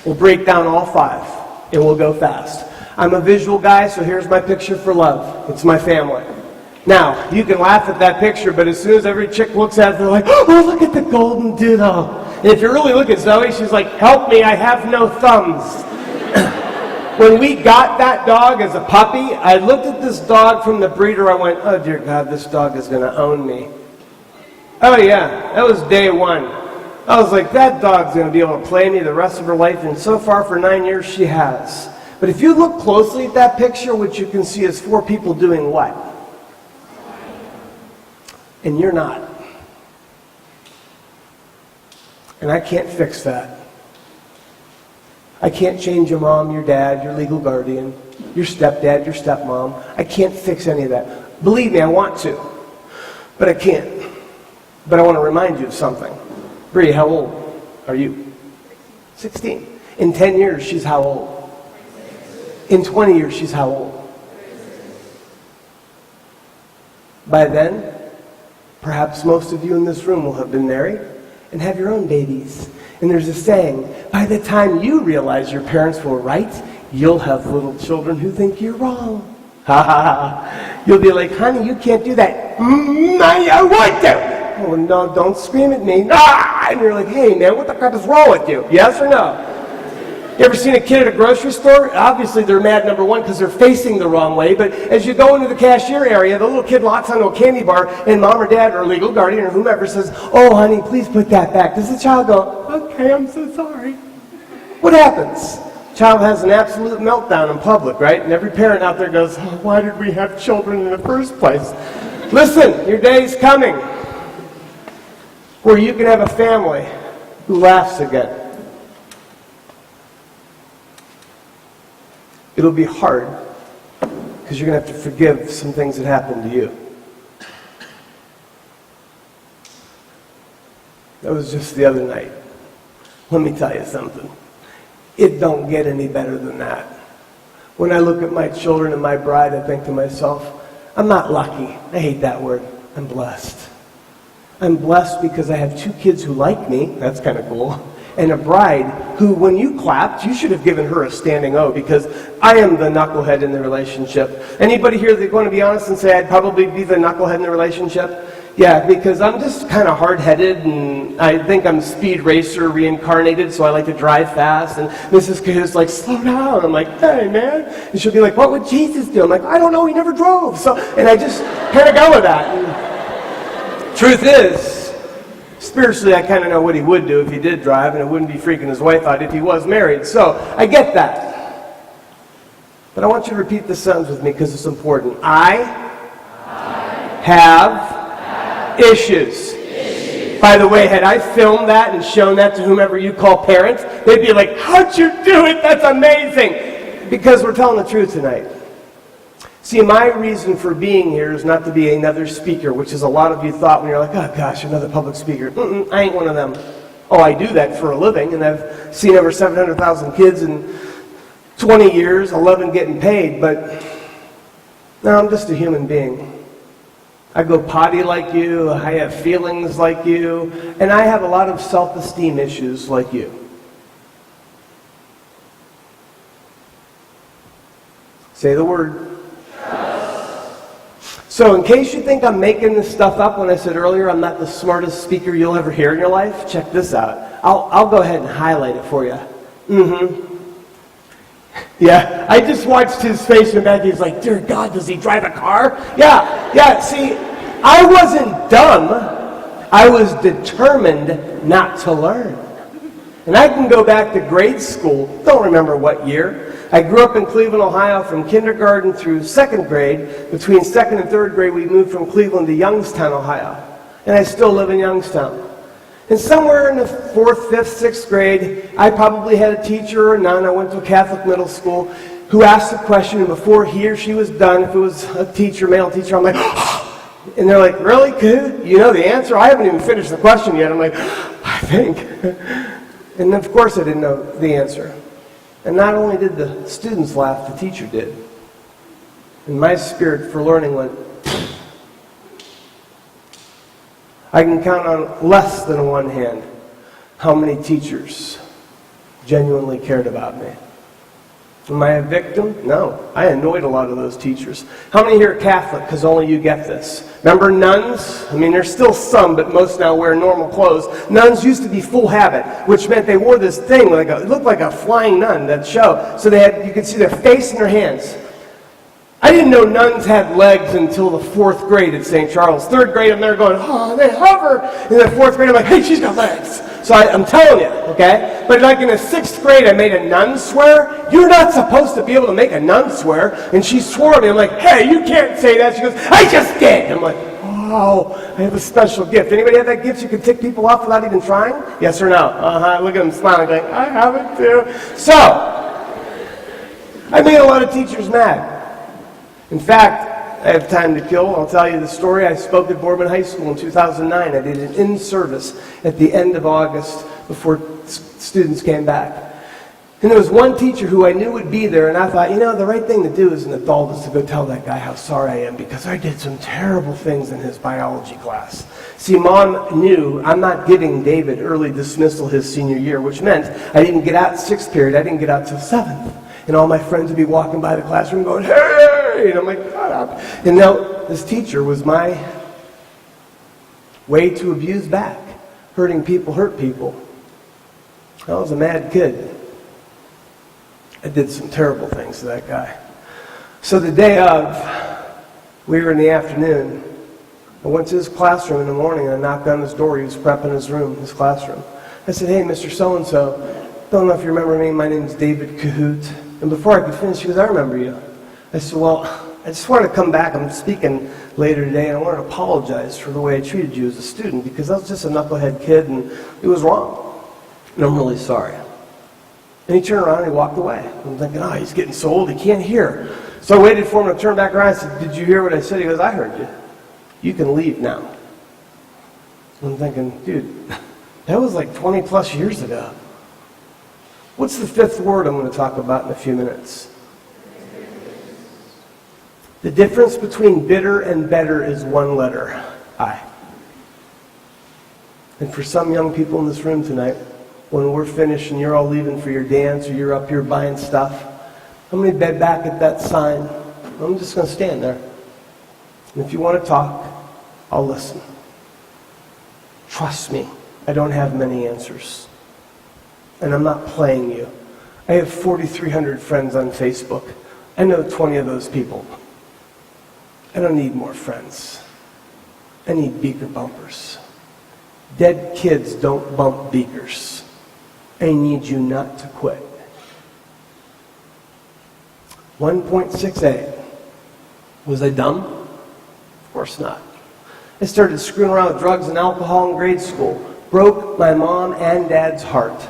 Speaker 2: We'll break down all 5, and we'll go fast. I'm a visual guy, so here's my picture for love. It's my family. Now, you can laugh at that picture, but as soon as every chick looks at it, they're like, oh, look at the golden ditto. And if you really look at Zoe, she's like, help me, I have no thumbs. When we got that dog as a puppy, I looked at this dog from the breeder, I went, oh dear God, this dog is going to own me. Oh yeah, that was day 1. I was like, that dog's going to be able to play me the rest of her life, and so far for 9 years she has. But if you look closely at that picture, what you can see is 4 people doing what? And you're not. And I can't fix that. I can't change your mom, your dad, your legal guardian, your stepdad, your stepmom. I can't fix any of that. Believe me, I want to. But I can't. But I want to remind you of something. Bree, how old are you? 16. In 10 years, she's how old? In 20 years, she's how old? By then, perhaps most of you in this room will have been married and have your own babies. And there's a saying, by the time you realize your parents were right, you'll have little children who think you're wrong. Ha ha ha. You'll be like, honey, you can't do that. I want to. Oh, no, don't scream at me. Ah! And you're like, hey, man, what the crap is wrong with you? Yes or no? You ever seen a kid at a grocery store? Obviously, they're mad, number 1, because they're facing the wrong way. But as you go into the cashier area, the little kid locks onto a candy bar, and mom or dad or legal guardian or whomever says, oh, honey, please put that back. Does the child go, okay, I'm so sorry? What happens? Child has an absolute meltdown in public, right? And every parent out there goes, oh, why did we have children in the first place? Listen, your day's coming where you can have a family who laughs again. It'll be hard because you're going to have to forgive some things that happened to you. That was just the other night. Let me tell you something. It don't get any better than that. When I look at my children and my bride, I think to myself, I'm not lucky. I hate that word. I'm blessed. I'm blessed because I have 2 kids who like me. That's kind of cool. and a bride who, when you clapped, you should have given her a standing O, because I am the knucklehead in the relationship. Anybody here that's going to be honest and say I'd probably be the knucklehead in the relationship? Yeah, because I'm just kind of hard-headed, and I think I'm Speed Racer reincarnated, so I like to drive fast. And Mrs. Cahoon's like, slow down. I'm like, hey, man. And she'll be like, what would Jesus do? I'm like, I don't know, he never drove. So, and I just kind of go with that. And truth is, spiritually, I kind of know what he would do if he did drive, and it wouldn't be freaking his wife out if he was married. So I get that. But I want you to repeat this sentence with me because it's important. I have issues. By the way, had I filmed that and shown that to whomever you call parents, they'd be like, how'd you do it? That's amazing. Because we're telling the truth tonight. See, my reason for being here is not to be another speaker, which is a lot of you thought when you're like, oh gosh, another public speaker. I ain't one of them. Oh, I do that for a living, and I've seen over 700,000 kids in 20 years, 11 getting paid, but no, I'm just a human being. I go potty like you, I have feelings like you, and I have a lot of self-esteem issues like you. Say the word. So in case you think I'm making this stuff up when I said earlier I'm not the smartest speaker you'll ever hear in your life, check this out. I'll go ahead and highlight it for you. Yeah, I just watched his face in the back. He's like, dear God, does he drive a car? Yeah, see, I wasn't dumb. I was determined not to learn. And I can go back to grade school, don't remember what year. I grew up in Cleveland, Ohio from kindergarten through second grade. Between second and third grade, we moved from Cleveland to Youngstown, Ohio. And I still live in Youngstown. And somewhere in the 4th, 5th, 6th grade, I probably had a teacher or a nun. I went to a Catholic middle school who asked a question, and before he or she was done, if it was a teacher, male teacher, I'm like, and they're like, really, kid? You know the answer? I haven't even finished the question yet. I'm like, I think. And of course I didn't know the answer. And not only did the students laugh, the teacher did. And my spirit for learning went, I can count on less than one hand how many teachers genuinely cared about me. Am I a victim? No. I annoyed a lot of those teachers. How many here are Catholic? Because only you get this. Remember nuns? I mean, there's still some, but most now wear normal clothes. Nuns used to be full habit, which meant they wore this thing, it looked like a flying nun, that show. So you could see their face and their hands. I didn't know nuns had legs until the 4th grade at St. Charles. 3rd grade, I'm there going, oh, they hover. In the 4th grade, I'm like, hey, she's got legs. So I'm telling you, okay? But like in the 6th grade, I made a nun swear. You're not supposed to be able to make a nun swear. And she swore at me. I'm like, hey, you can't say that. She goes, I just did. I'm like, wow, I have a special gift. Anybody have that gift? You can tick people off without even trying? Yes or no? Look at them smiling, going, I have it too. So, I made a lot of teachers mad. In fact, I have time to kill. I'll tell you the story. I spoke at Boardman High School in 2009. I did an in-service at the end of August before students came back. And there was one teacher who I knew would be there, and I thought, the right thing to do as an adult is to go tell that guy how sorry I am, because I did some terrible things in his biology class. See, Mom knew I'm not giving David early dismissal his senior year, which meant I didn't get out 6th period. I didn't get out till 7th. And all my friends would be walking by the classroom going, hey! And I'm like, shut up. And now this teacher was my way to abuse back. Hurting people hurt people. I was a mad kid. I did some terrible things to that guy. So the day of, we were in the afternoon. I went to his classroom in the morning and I knocked on his door. He was prepping his room, his classroom. I said, hey, Mr. So-and-so, don't know if you remember me. My name's David Cahoot. And before I could finish, he goes, I remember you. I said, well, I just wanted to come back. I'm speaking later today, and I want to apologize for the way I treated you as a student, because I was just a knucklehead kid, and it was wrong. And I'm really sorry. And he turned around and he walked away. I'm thinking, oh, he's getting so old, he can't hear. So I waited for him to turn back around. I said, did you hear what I said? He goes, I heard you. You can leave now. I'm thinking, dude, that was like 20 plus years ago. What's the 5th word I'm going to talk about in a few minutes? The difference between bitter and better is one letter, I. And for some young people in this room tonight, when we're finished and you're all leaving for your dance or you're up here buying stuff, I'm going to bed back at that sign. I'm just going to stand there. And if you want to talk, I'll listen. Trust me, I don't have many answers. And I'm not playing you. I have 4,300 friends on Facebook. I know 20 of those people. I don't need more friends. I need beaker bumpers. Dead kids don't bump beakers. I need you not to quit. 1.68. Was I dumb? Of course not. I started screwing around with drugs and alcohol in grade school. Broke my mom and dad's heart.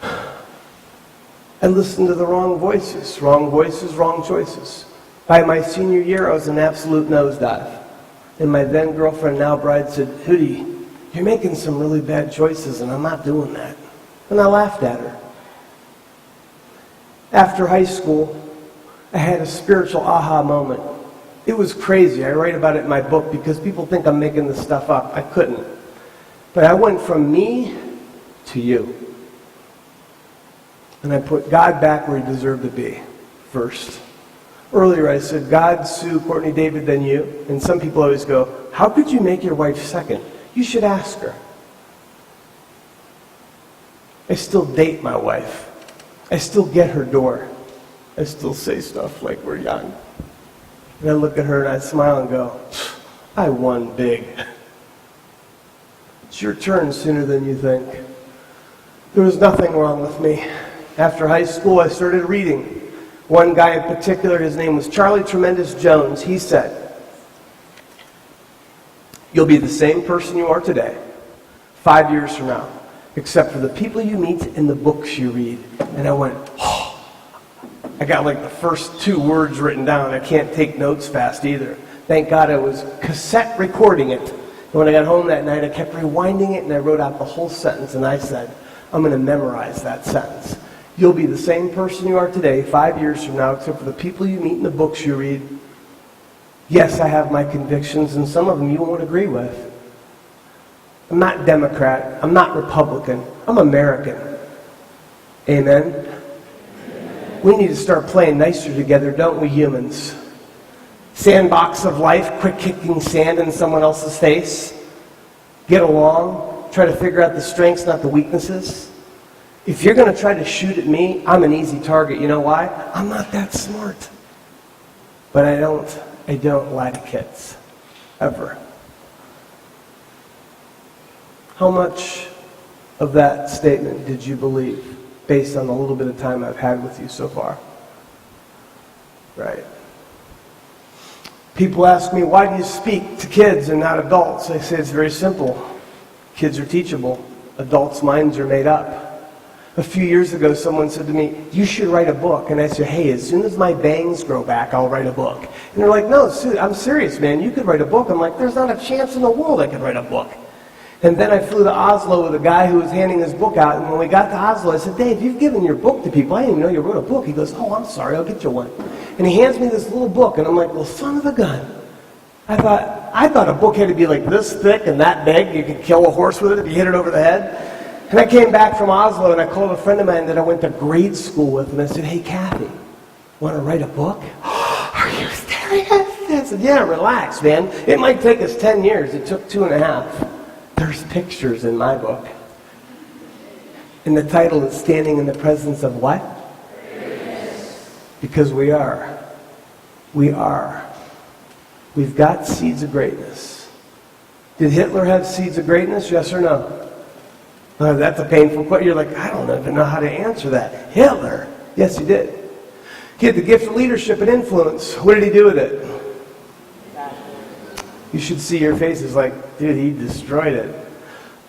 Speaker 2: I listened to the wrong voices, wrong choices. By my senior year, I was an absolute nosedive. And my then girlfriend, now bride, said, Hootie, you're making some really bad choices, and I'm not doing that. And I laughed at her. After high school, I had a spiritual aha moment. It was crazy. I write about it in my book because people think I'm making this stuff up. I couldn't. But I went from me to you. And I put God back where he deserved to be, first. Earlier I said, God, Sue, Courtney, David, then you. And some people always go, how could you make your wife second? You should ask her. I still date my wife. I still get her door. I still say stuff like we're young. And I look at her and I smile and go, I won big. It's your turn sooner than you think. There was nothing wrong with me. After high school, I started reading. One guy in particular, his name was Charlie Tremendous Jones. He said, you'll be the same person you are today, 5 years from now, except for the people you meet and the books you read. And I went, oh. I got like the first 2 words written down. I can't take notes fast either. Thank God I was cassette recording it. And when I got home that night, I kept rewinding it and I wrote out the whole sentence. And I said, I'm going to memorize that sentence. You'll be the same person you are today, 5 years from now, except for the people you meet and the books you read. Yes, I have my convictions, and some of them you won't agree with. I'm not Democrat. I'm not Republican. I'm American. Amen? We need to start playing nicer together, don't we, humans? Sandbox of life, quick kicking sand in someone else's face. Get along. Try to figure out the strengths, not the weaknesses. If you're going to try to shoot at me, I'm an easy target. You know why? I'm not that smart. But I don't lie to kids. Ever. How much of that statement did you believe based on the little bit of time I've had with you so far? Right. People ask me, why do you speak to kids and not adults? I say it's very simple. Kids are teachable. Adults' minds are made up. A few years ago, someone said to me, you should write a book. And I said, hey, as soon as my bangs grow back, I'll write a book. And they're like, no, I'm serious, man. You could write a book. I'm like, there's not a chance in the world I could write a book. And then I flew to Oslo with a guy who was handing his book out. And when we got to Oslo, I said, Dave, you've given your book to people. I didn't even know you wrote a book. He goes, oh, I'm sorry. I'll get you one. And he hands me this little book. And I'm like, well, son of a gun. I thought a book had to be like this thick and that big. You could kill a horse with it if you hit it over the head. And I came back from Oslo and I called a friend of mine that I went to grade school with. And I said, hey, Kathy, want to write a book? Are you serious? I said, yeah, relax, man. It might take us 10 years. It took 2.5. There's pictures in my book. And the title is Standing in the Presence of what? Greatness. Because we are. We are. We've got seeds of greatness. Did Hitler have seeds of greatness? Yes or no? That's a painful question. You're like, I don't even know how to answer that. Hitler? Yes, he did. He had the gift of leadership and influence. What did he do with it? You should see your faces like, dude, he destroyed it.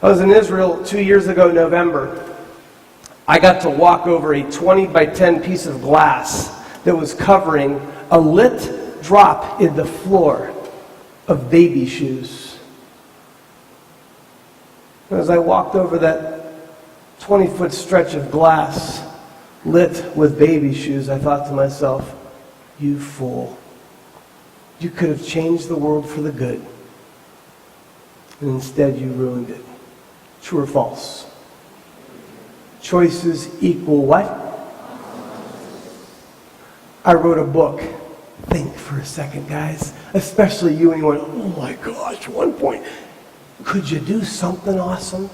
Speaker 2: I was in Israel 2 years ago, November. I got to walk over a 20 by 10 piece of glass that was covering a lit drop in the floor of baby shoes. As I walked over that 20-foot stretch of glass lit with baby shoes, I thought to myself, you fool. You could have changed the world for the good. And instead you ruined it. True or false? Choices equal what? I wrote a book. Think for a second, guys. Especially you, and you went, oh my gosh, 1 point. Could you do something awesome?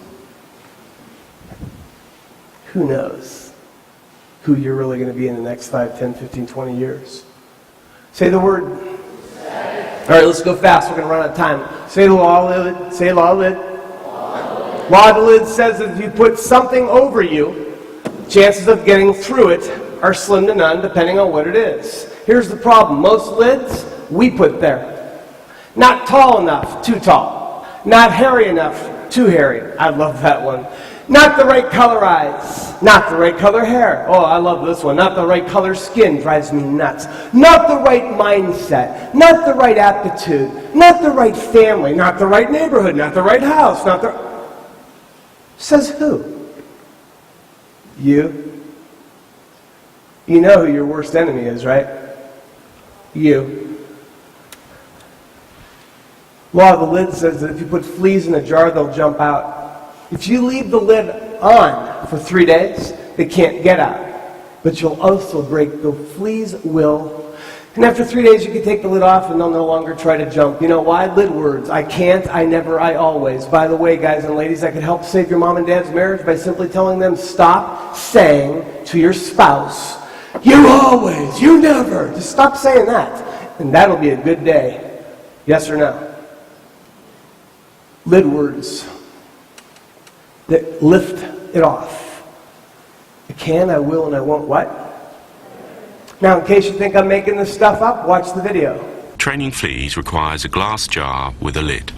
Speaker 2: Who knows who you're really going to be in the next 5, 10, 15, 20 years? Say the word. All right, let's go fast. We're going to run out of time. Say the law of the lid. Say law of the lid. Law of the lid says that if you put something over you, chances of getting through it are slim to none, depending on what it is. Here's the problem. Most lids, we put there. Not tall enough, too tall. Not hairy enough, too hairy. I love that one. Not the right color eyes. Not the right color hair. Oh, I love this one. Not the right color skin. Drives me nuts. Not the right mindset. Not the right aptitude. Not the right family. Not the right neighborhood. Not the right house. Not the... Says who? You. You know who your worst enemy is, right? You. Law of the lid says that if you put fleas in a jar, they'll jump out. If you leave the lid on for 3 days, they can't get out. But you'll also break, the fleas will. And after 3 days, you can take the lid off and they'll no longer try to jump. You know why? Lid words. I can't, I never, I always. By the way, guys and ladies, I could help save your mom and dad's marriage by simply telling them, stop saying to your spouse, you always, you never. Just stop saying that. And that'll be a good day. Yes or no? Lid words that lift it off. I can, I will, and I won't what? Now, in case you think I'm making this stuff up, watch the video.
Speaker 5: Training fleas requires a glass jar with a lid.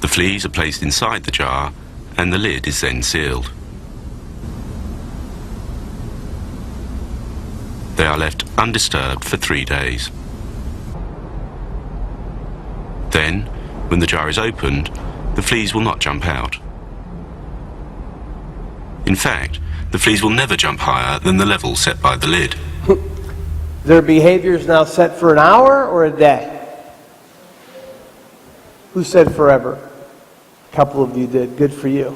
Speaker 5: The fleas are placed inside the jar and the lid is then sealed. They are left undisturbed for 3 days. Then, when the jar is opened, the fleas will not jump out. In fact, the fleas will never jump higher than the level set by the lid.
Speaker 2: Their behavior is now set for an hour or a day? Who said forever? A couple of you did. Good for you.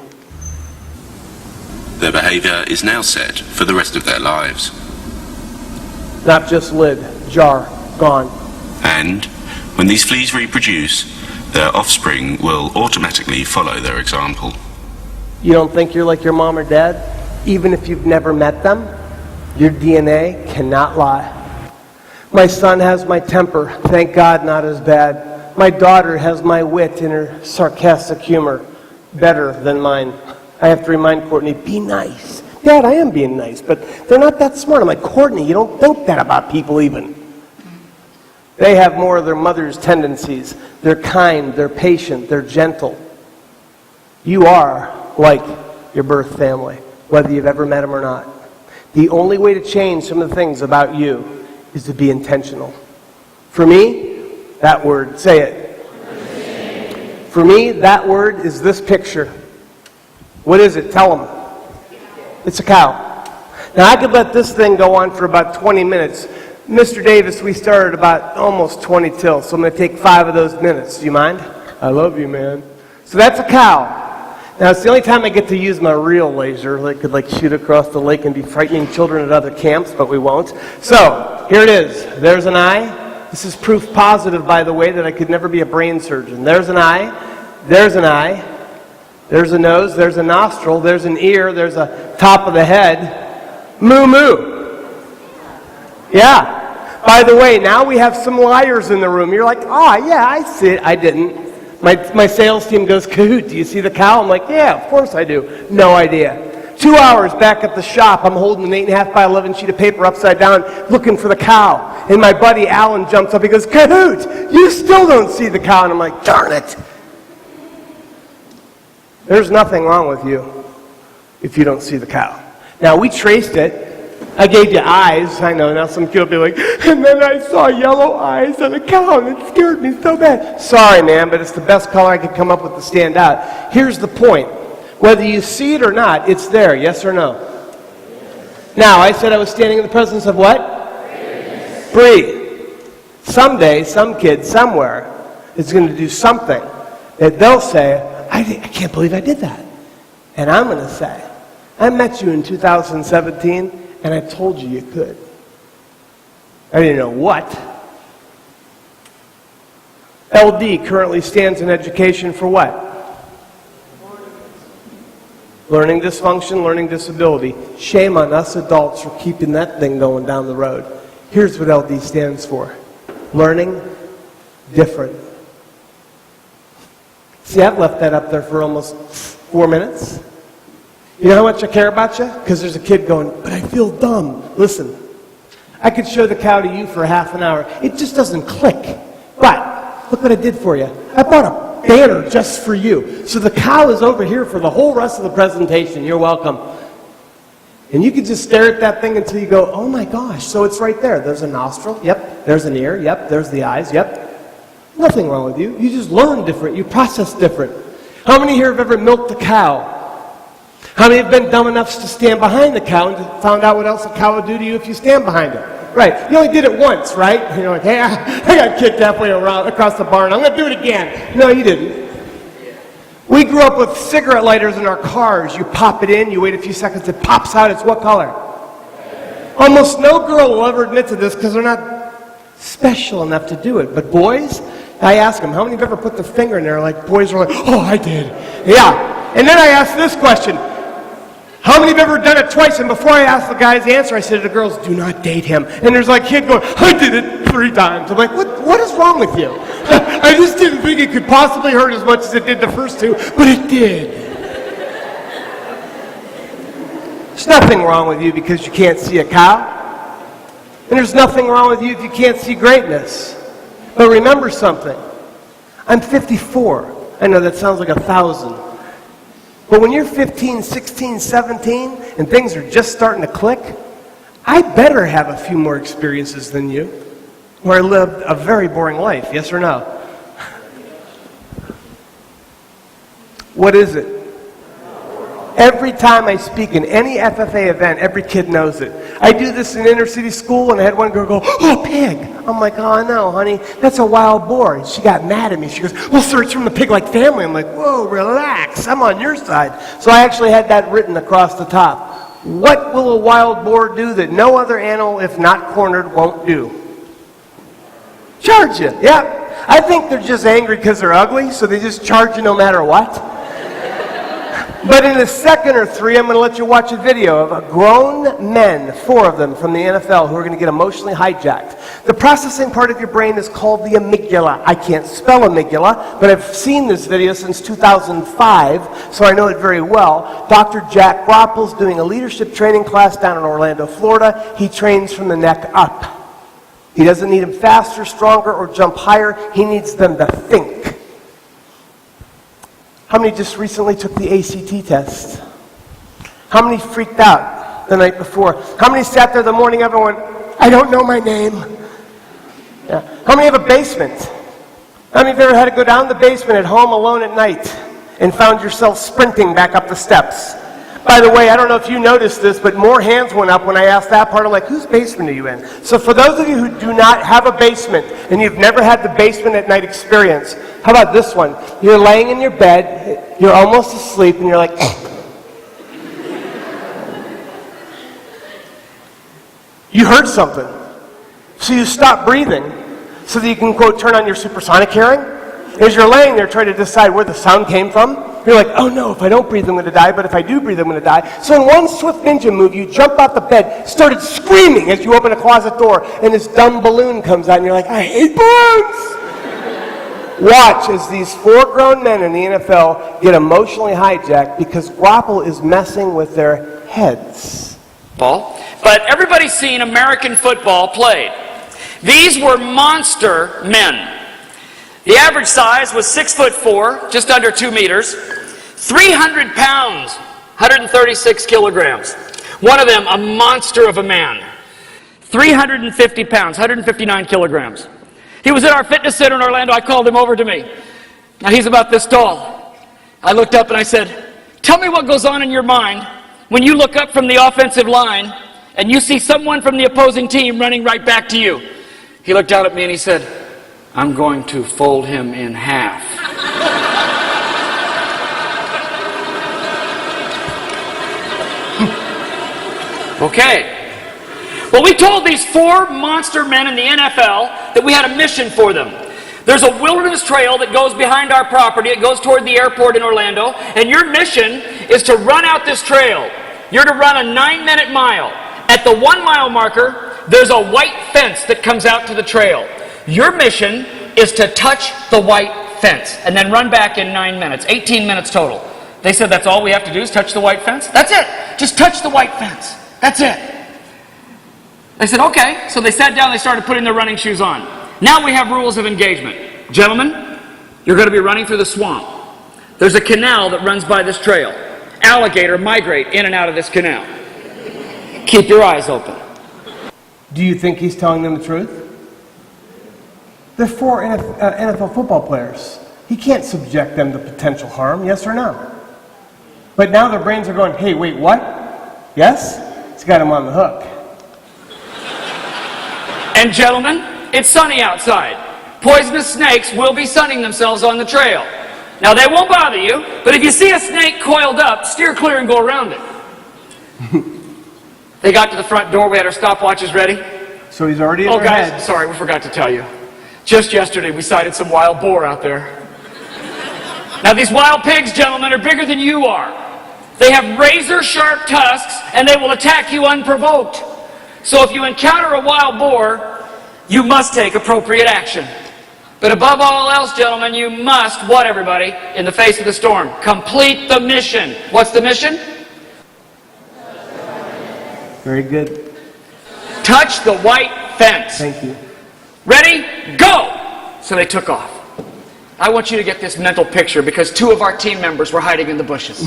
Speaker 5: Their behavior is now set for the rest of their lives.
Speaker 2: Not just lid, jar, gone.
Speaker 5: And when these fleas reproduce, their offspring will automatically follow their example.
Speaker 2: You don't think you're like your mom or dad? Even if you've never met them? Your DNA cannot lie. My son has my temper, thank God not as bad. My daughter has my wit and her sarcastic humor, better than mine. I have to remind Courtney, be nice. Dad, I am being nice, but they're not that smart. I'm like, Courtney, you don't think that about people even. They have more of their mother's tendencies. They're kind, they're patient, they're gentle. You are like your birth family, whether you've ever met them or not. The only way to change some of the things about you is to be intentional. For me, that word, say it. For me, that word is this picture. What is it? Tell them. It's a cow. Now, I could let this thing go on for about 20 minutes. Mr. Davis, we started about almost 20 till, so I'm going to take 5 of those minutes. Do you mind? I love you, man. So that's a cow. Now, it's the only time I get to use my real laser. I could shoot across the lake and be frightening children at other camps, but we won't. So, here it is. There's an eye. This is proof positive, by the way, that I could never be a brain surgeon. There's an eye. There's an eye. There's a nose. There's a nostril. There's an ear. There's a top of the head. Moo moo. Yeah. By the way, now we have some liars in the room. You're like, oh, yeah, I see it. I didn't. My sales team goes, Kahoot, do you see the cow? I'm like, yeah, of course I do. No idea. 2 hours back at the shop, I'm holding an 8.5 by 11 sheet of paper upside down looking for the cow. And my buddy Alan jumps up. He goes, Kahoot, you still don't see the cow. And I'm like, darn it. There's nothing wrong with you if you don't see the cow. Now, we traced it. I gave you eyes. I know, now some kid will be like, and then I saw yellow eyes on a cow, and it scared me so bad. Sorry, man, but it's the best color I could come up with to stand out. Here's the point. Whether you see it or not, it's there, yes or no? Now, I said I was standing in the presence of what? Breathe. Someday, some kid somewhere is going to do something that they'll say, I can't believe I did that. And I'm going to say, I met you in 2017, and I told you you could. I didn't know what. LD currently stands in education for what? Learning dysfunction, learning disability. Shame on us adults for keeping that thing going down the road. Here's what LD stands for. Learning different. See, I've left that up there for almost 4 minutes. You know how much I care about you? Because there's a kid going, but I feel dumb. Listen, I could show the cow to you for half an hour. It just doesn't click. But look what I did for you. I bought a banner just for you. So the cow is over here for the whole rest of the presentation. You're welcome. And you could just stare at that thing until you go, oh my gosh, so it's right there. There's a nostril. Yep. There's an ear. Yep. There's the eyes. Yep. Nothing wrong with you. You just learn different. You process different. How many here have ever milked a cow? How many have been dumb enough to stand behind the cow and found out what else a cow would do to you if you stand behind it? Right. You only did it once, right? And you're like, hey, I got kicked halfway around across the barn. I'm going to do it again. No, you didn't. We grew up with cigarette lighters in our cars. You pop it in, you wait a few seconds, it pops out. It's what color? Almost no girl will ever admit to this because they're not special enough to do it. But boys, I ask them, how many have ever put their finger in there? Like, boys are like, oh, I did. Yeah. And then I ask this question. How many have ever done it twice? And before I asked the guy's answer, I said to the girls, do not date him. And there's like a kid going, I did it 3 times. I'm like, what is wrong with you? I just didn't think it could possibly hurt as much as it did the first 2, but it did. There's nothing wrong with you because you can't see a cow. And there's nothing wrong with you if you can't see greatness. But remember something. I'm 54. I know that sounds like 1,000. But when you're 15, 16, 17, and things are just starting to click, I better have a few more experiences than you, where I lived a very boring life, yes or no? What is it? Every time I speak in any FFA event, every kid knows it. I do this in inner city school, and I had one girl go, oh, pig. I'm like, oh, no, honey, that's a wild boar. And she got mad at me. She goes, well, sir, it's from the pig-like family. I'm like, whoa, relax. I'm on your side. So I actually had that written across the top. What will a wild boar do that no other animal, if not cornered, won't do? Charge you, yeah. I think they're just angry because they're ugly, so they just charge you no matter what. But in a second or 3, I'm going to let you watch a video of grown men, 4 of them from the NFL, who are going to get emotionally hijacked. The processing part of your brain is called the amygdala. I can't spell amygdala, but I've seen this video since 2005, so I know it very well. Dr. Jack Groppel's doing a leadership training class down in Orlando, Florida. He trains from the neck up. He doesn't need them faster, stronger, or jump higher. He needs them to think. How many just recently took the ACT test? How many freaked out the night before? How many sat there the morning of and went, I don't know my name? Yeah. How many have a basement? How many have ever had to go down the basement at home alone at night and found yourself sprinting back up the steps? By the way, I don't know if you noticed this, but more hands went up when I asked that part. I'm like, whose basement are you in? So for those of you who do not have a basement and you've never had the basement at night experience, how about this one? You're laying in your bed, you're almost asleep, and you're like, you heard something. So you stop breathing so that you can, quote, turn on your supersonic hearing. As you're laying there trying to decide where the sound came from, you're like, oh no, if I don't breathe, I'm going to die, but if I do breathe, I'm going to die. So in one swift ninja move, you jump out the bed, started screaming as you open a closet door, and this dumb balloon comes out, and you're like, I hate balloons! Watch as these 4 grown men in the NFL get emotionally hijacked because Groppel is messing with their heads.
Speaker 6: But everybody's seen American football played. These were monster men. The average size was 6'4", just under 2 meters, 300 pounds, 136 kilograms. One of them, a monster of a man, 350 pounds, 159 kilograms. He was at our fitness center in Orlando. I called him over to me. Now he's about this tall. I looked up and I said, tell me what goes on in your mind when you look up from the offensive line and you see someone from the opposing team running right back to you. He looked down at me and he said, I'm going to fold him in half. Okay. Well, we told these 4 monster men in the NFL that we had a mission for them. There's a wilderness trail that goes behind our property. It goes toward the airport in Orlando. And your mission is to run out this trail. You're to run a 9-minute mile. At the 1-mile marker, there's a white fence that comes out to the trail. Your mission is to touch the white fence and then run back in 9 minutes. 18 minutes total. They said that's all we have to do is touch the white fence? That's it. Just touch the white fence. That's it. They said, okay. So they sat down, they started putting their running shoes on. Now we have rules of engagement. Gentlemen, you're going to be running through the swamp. There's a canal that runs by this trail. Alligator migrate in and out of this canal. Keep your eyes open.
Speaker 2: Do you think he's telling them the truth? They're 4 NFL football players. He can't subject them to potential harm, yes or no? But now their brains are going, hey, wait, what? Yes? He's got him on the hook.
Speaker 6: And gentlemen, it's sunny outside. Poisonous snakes will be sunning themselves on the trail. Now they won't bother you, but if you see a snake coiled up, steer clear and go around it. They got to the front door, we had our stopwatches ready.
Speaker 2: So he's already in
Speaker 6: Oh
Speaker 2: their
Speaker 6: guys,
Speaker 2: heads.
Speaker 6: sorry, we forgot to tell you. Just yesterday we sighted some wild boar out there. Now these wild pigs, gentlemen, are bigger than you are. They have razor-sharp tusks and they will attack you unprovoked. So if you encounter a wild boar, you must take appropriate action. But above all else, gentlemen, you must, what everybody, in the face of the storm, complete the mission. What's the mission?
Speaker 2: Very good.
Speaker 6: Touch the white fence.
Speaker 2: Thank you.
Speaker 6: Ready? Go! So they took off. I want you to get this mental picture because 2 of our team members were hiding in the bushes.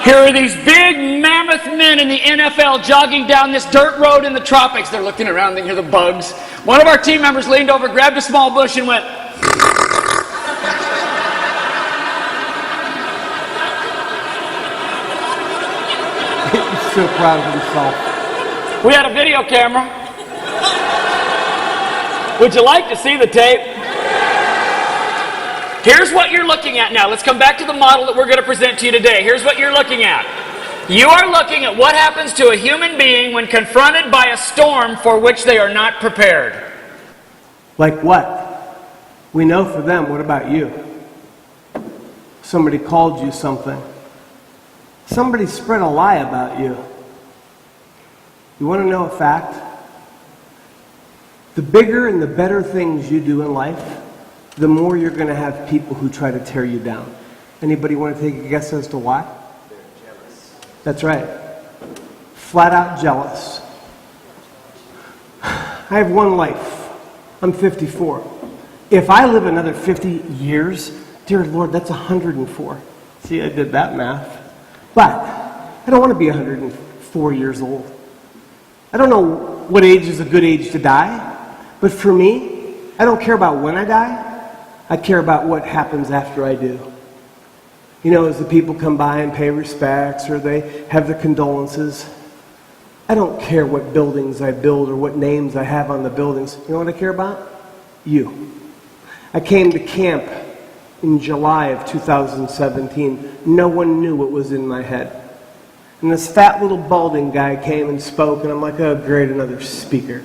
Speaker 6: Here are these big mammoth men in the NFL jogging down this dirt road in the tropics. They're looking around, they hear the bugs. One of our team members leaned over, grabbed a small bush and went.
Speaker 2: He's so proud of himself.
Speaker 6: We had a video camera. Would you like to see the tape? Here's what you're looking at now. Let's come back to the model that we're going to present to you today. Here's what you're looking at. You are looking at what happens to a human being when confronted by a storm for which they are not prepared.
Speaker 2: Like what? We know for them. What about you? Somebody called you something. Somebody spread a lie about you. You want to know a fact? The bigger and the better things you do in life, the more you're going to have people who try to tear you down. Anybody want to take a guess as to why? They're jealous. That's right. Flat out jealous. I have one life. I'm 54. If I live another 50 years, dear Lord, that's 104. See, I did that math. But I don't want to be 104 years old. I don't know what age is a good age to die, but for me, I don't care about when I die. I care about what happens after I do. You know, as the people come by and pay respects or they have their condolences, I don't care what buildings I build or what names I have on the buildings. You know what I care about? You. I came to camp in July of 2017. No one knew what was in my head. And this fat little balding guy came and spoke, and I'm like, oh, great, another speaker.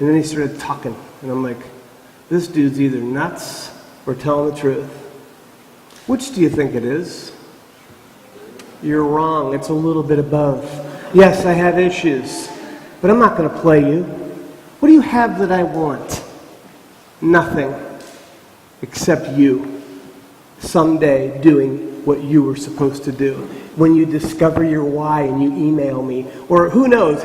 Speaker 2: And then he started talking, and I'm like, this dude's either nuts or telling the truth. Which do you think it is? You're wrong. It's a little bit of both. Yes, I have issues, but I'm not going to play you. What do you have that I want? Nothing, except you. Someday doing what you were supposed to do. When you discover your why and you email me, or who knows,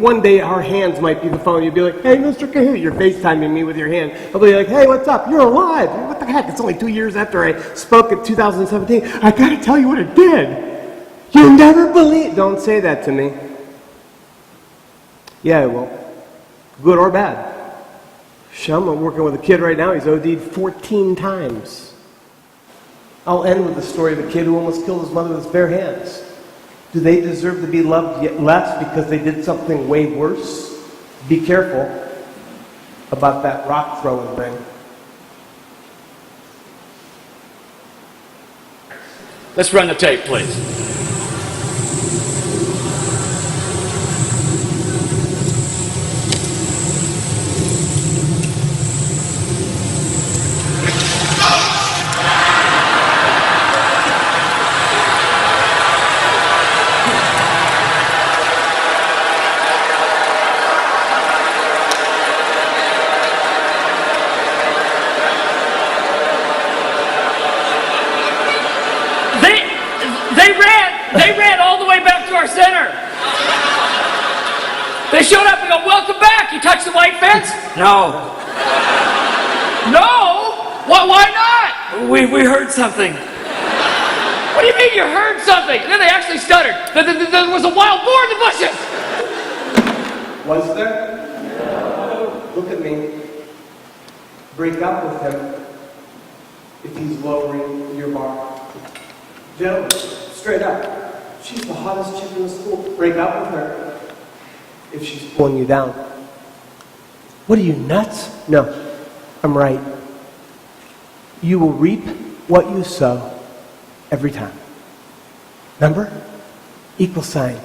Speaker 2: one day our hands might be the phone. You'll be like, hey, Mr. Kahoot, you're FaceTiming me with your hand. I'll be like, hey, what's up? You're alive. What the heck? It's only 2 years after I spoke in 2017. I gotta tell you what it did. You'll never believe. Don't say that to me. Yeah, I will. Good or bad. I'm working with a kid right now. He's OD'd 14 times. I'll end with the story of a kid who almost killed his mother with his bare hands. Do they deserve to be loved yet less because they did something way worse? Be careful about that rock throwing thing.
Speaker 6: Let's run the tape, please. our center. They showed up and go, welcome back. You touched the white fence? No. No? Why not? We heard something. What do you mean you heard something? And then they actually stuttered. There was a wild boar in the bushes.
Speaker 2: Was there? No. Look at me. Break up with him if he's lowering your bar. Gentlemen, straight up. She's the hottest chick in the school. Break up with her if she's pulling you down. What are you, nuts? No, I'm right. You will reap what you sow every time. Remember? Equal sign.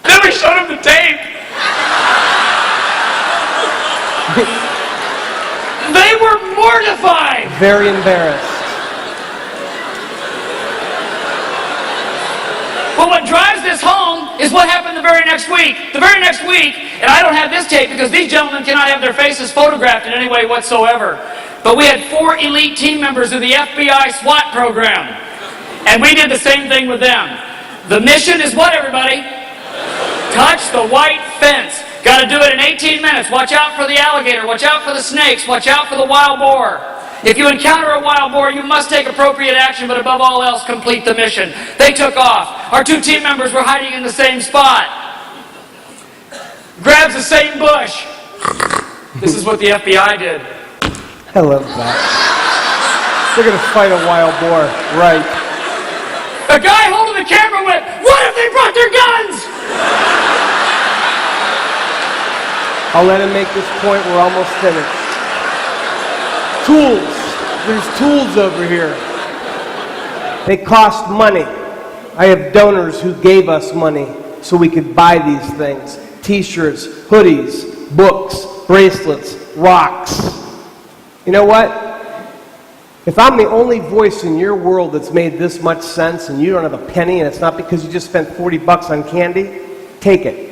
Speaker 6: Then we showed him the tape. They were mortified.
Speaker 2: Very embarrassed.
Speaker 6: But what drives this home is what happened the very next week. The very next week, and I don't have this tape because these gentlemen cannot have their faces photographed in any way whatsoever. But we had 4 elite team members of the FBI SWAT program. And we did the same thing with them. The mission is what, everybody? Touch the white fence. Got to do it in 18 minutes. Watch out for the alligator. Watch out for the snakes. Watch out for the wild boar. If you encounter a wild boar, you must take appropriate action, but above all else, complete the mission. They took off. Our 2 team members were hiding in the same spot. Grabs the same bush. This is what the FBI did.
Speaker 2: I love that. They're going to fight a wild boar. Right.
Speaker 6: The guy holding the camera went, what if they brought their guns?
Speaker 2: I'll let him make this point. We're almost finished. Tools. There's tools over here. They cost money. I have donors who gave us money so we could buy these things. T-shirts, hoodies, books, bracelets, rocks. You know what? If I'm the only voice in your world that's made this much sense and you don't have a penny and it's not because you just spent $40 on candy, take it.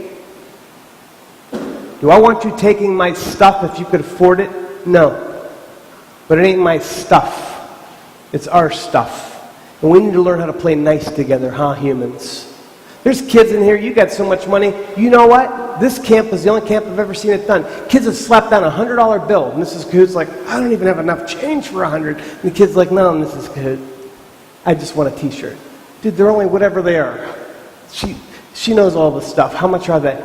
Speaker 2: Do I want you taking my stuff if you could afford it? No. But it ain't my stuff. It's our stuff. And we need to learn how to play nice together, huh, humans? There's kids in here, you got so much money. You know what? This camp is the only camp I've ever seen it done. Kids have slapped down a $100 bill. And Mrs. Cahoot's like, I don't even have enough change for $100. And the kid's like, no, Mrs. Cahoot, I just want a t-shirt. Dude, they're only whatever they are. She knows all the stuff. How much are they?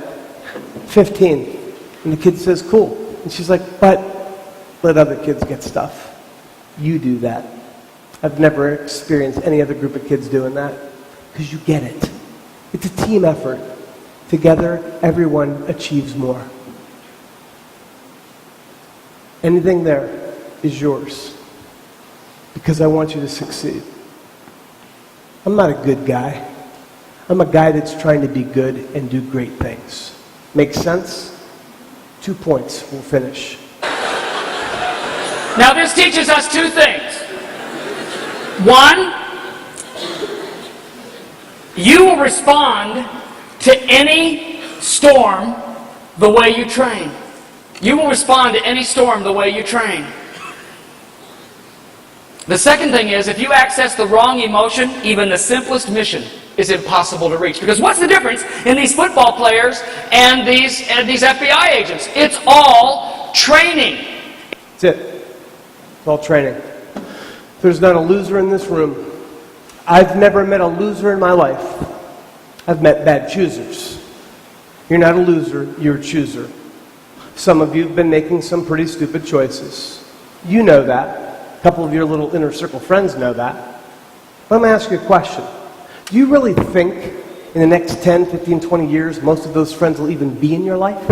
Speaker 2: 15. And the kid says, cool. And she's like, but let other kids get stuff. You do that. I've never experienced any other group of kids doing that. Because you get it. It's a team effort. Together, everyone achieves more. Anything there is yours. Because I want you to succeed. I'm not a good guy. I'm a guy that's trying to be good and do great things. Make sense? 2 points. We'll finish.
Speaker 6: Now this teaches us 2 things. 1, you will respond to any storm the way you train. You will respond to any storm the way you train. The second thing is, if you access the wrong emotion, even the simplest mission is impossible to reach. Because what's the difference in these football players and these FBI agents? It's all training.
Speaker 2: That's it. It's all training. There's not a loser in this room. I've never met a loser in my life. I've met bad choosers. You're not a loser, you're a chooser. Some of you have been making some pretty stupid choices. You know that. A couple of your little inner circle friends know that. But I'm going to ask you a question. Do you really think in the next 10, 15, 20 years most of those friends will even be in your life?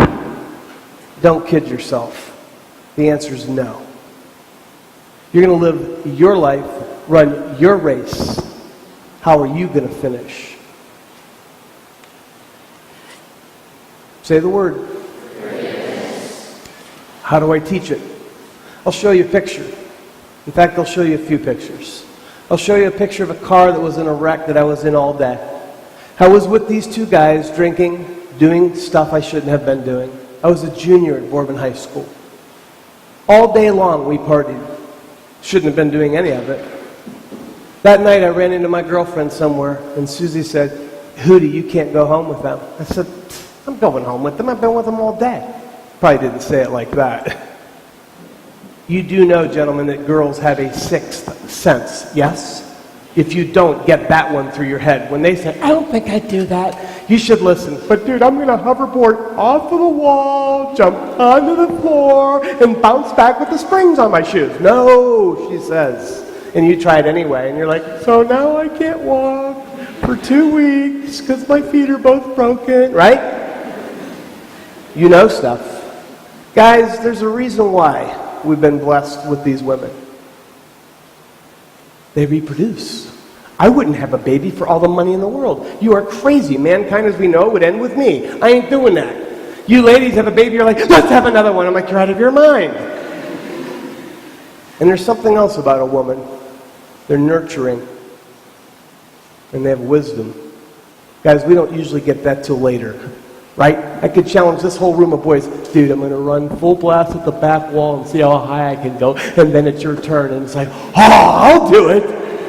Speaker 2: Don't kid yourself. The answer is no. You're going to live your life, run your race. How are you going to finish? Say the word. How do I teach it? I'll show you a picture. In fact, I'll show you a few pictures. I'll show you a picture of a car that was in a wreck that I was in all day. I was with these 2 guys drinking, doing stuff I shouldn't have been doing. I was a junior at Bourbon High School. All day long we partied. Shouldn't have been doing any of it. That night I ran into my girlfriend somewhere, and Susie said, Hootie, you can't go home with them. I said, I'm going home with them. I've been with them all day. Probably didn't say it like that. You do know, gentlemen, that girls have a sixth sense, yes? If you don't, get that one through your head. When they say, I don't think I'd do that, you should listen. But dude, I'm going to hoverboard off of the wall, jump onto the floor, and bounce back with the springs on my shoes. No, she says. And you try it anyway, and you're like, so now I can't walk for 2 weeks because my feet are both broken, right? You know stuff. Guys, there's a reason why we've been blessed with these women. They reproduce. I wouldn't have a baby for all the money in the world. You are crazy. Mankind as we know it would end with me. I ain't doing that. You ladies have a baby, you're like, let's have another one. I'm like, you're out of your mind. And there's something else about a woman. They're nurturing. And they have wisdom. Guys, we don't usually get that till later. Right? I could challenge this whole room of boys. Dude, I'm going to run full blast at the back wall and see how high I can go. And then it's your turn. And it's like, oh, I'll do it.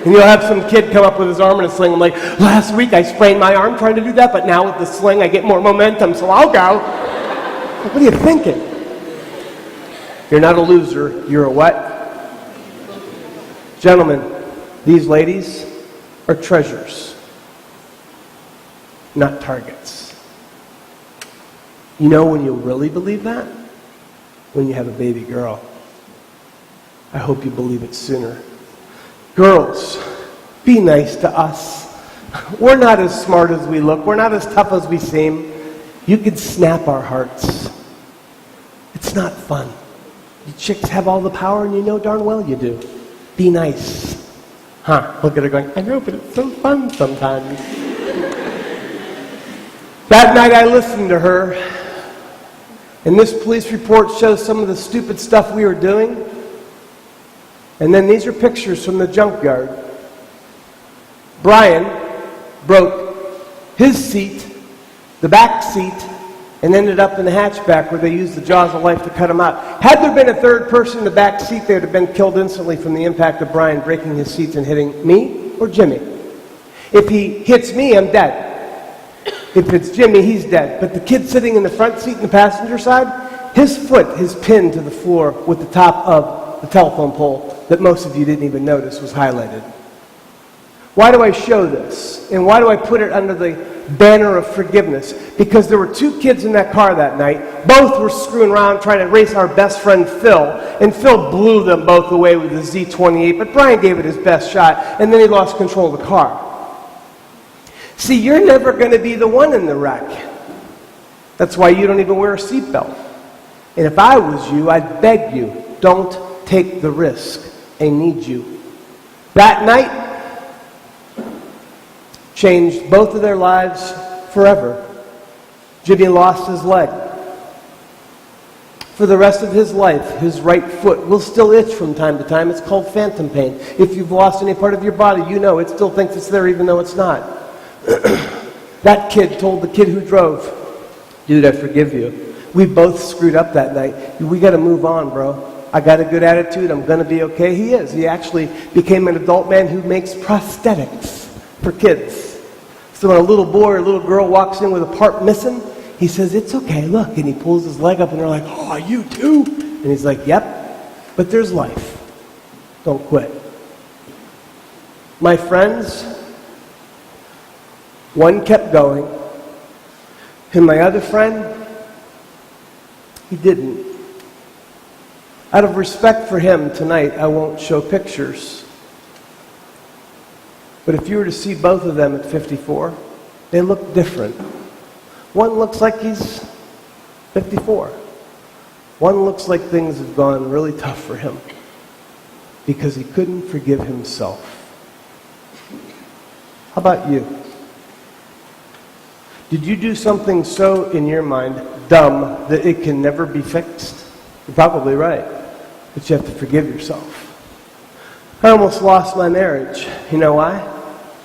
Speaker 2: And you'll have some kid come up with his arm in a sling. I'm like, last week I sprained my arm trying to do that, but now with the sling I get more momentum, so I'll go. Like, what are you thinking? You're not a loser. You're a what? Gentlemen, these ladies are treasures, not targets. You know when you'll really believe that? When you have a baby girl. I hope you believe it sooner. Girls, be nice to us. We're not as smart as we look. We're not as tough as we seem. You can snap our hearts. It's not fun. You chicks have all the power and you know darn well you do. Be nice. Look at her going, I know, but it's so fun sometimes. That night I listened to her, and this police report shows some of the stupid stuff we were doing. And then these are pictures from the junkyard. Brian broke his seat, the back seat, and ended up in the hatchback where they used the jaws of life to cut him out. Had there been a third person in the back seat, they would have been killed instantly from the impact of Brian breaking his seats and hitting me or Jimmy. If he hits me, I'm dead. If it's Jimmy, he's dead. But the kid sitting in the front seat in the passenger side, his foot is pinned to the floor with the top of the telephone pole that most of you didn't even notice was highlighted. Why do I show this? And why do I put it under the banner of forgiveness? Because there were two kids in that car that night. Both were screwing around trying to race our best friend Phil. And Phil blew them both away with the Z28. But Brian gave it his best shot. And then he lost control of the car. See, you're never going to be the one in the wreck. That's why you don't even wear a seatbelt. And if I was you, I'd beg you, don't take the risk. I need you. That night changed both of their lives forever. Jimmy lost his leg. For the rest of his life, his right foot will still itch from time to time. It's called phantom pain. If you've lost any part of your body, you know it still thinks it's there even though it's not. That kid told the kid who drove, dude, I forgive you. We both screwed up that night. We got to move on, bro. I got a good attitude. I'm going to be okay. He is. He actually became an adult man who makes prosthetics for kids. So when a little boy or a little girl walks in with a part missing, he says, it's okay, look. And he pulls his leg up and they're like, oh, you too? And he's like, yep, but there's life. Don't quit. My friends, one kept going, and my other friend, he didn't. Out of respect for him tonight, I won't show pictures. But if you were to see both of them at 54, they look different. One looks like he's 54. One looks like things have gone really tough for him because he couldn't forgive himself. How about you? Did you do something so, in your mind, dumb that it can never be fixed? You're probably right, but you have to forgive yourself. I almost lost my marriage. You know why?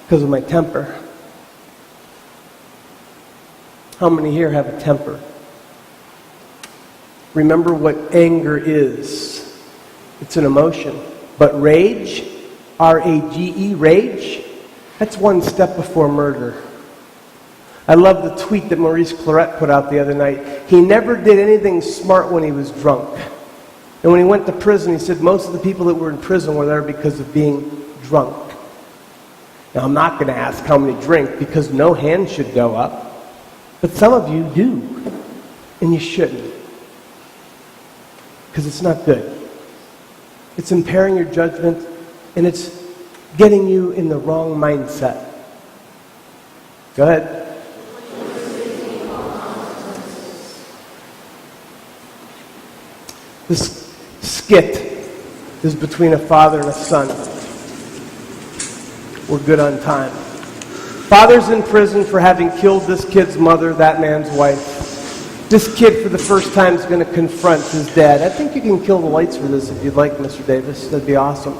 Speaker 2: Because of my temper. How many here have a temper? Remember what anger is. It's an emotion. But rage R-A-G-E, rage, that's one step before murder. I love the tweet that Maurice Claret put out the other night. He never did anything smart when he was drunk. And when he went to prison, he said most of the people that were in prison were there because of being drunk. Now, I'm not going to ask how many drink, because no hand should go up. But some of you do, and you shouldn't. Because it's not good. It's impairing your judgment, and it's getting you in the wrong mindset. Go ahead. This skit is between a father and a son. We're good on time. Father's in prison for having killed this kid's mother, that man's wife. This kid, for the first time, is going to confront his dad. I think you can kill the lights for this if you'd like, Mr. Davis. That'd be awesome.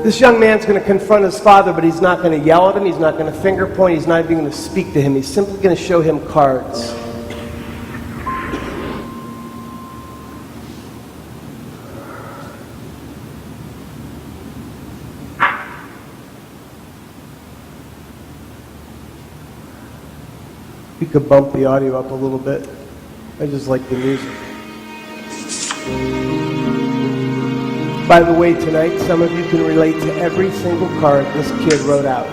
Speaker 2: This young man's going to confront his father, but he's not going to yell at him. He's not going to finger point. He's not even going to speak to him. He's simply going to show him cards. You could bump the audio up a little bit. I just like the music. By the way, tonight, some of you can relate to every single card this kid wrote out.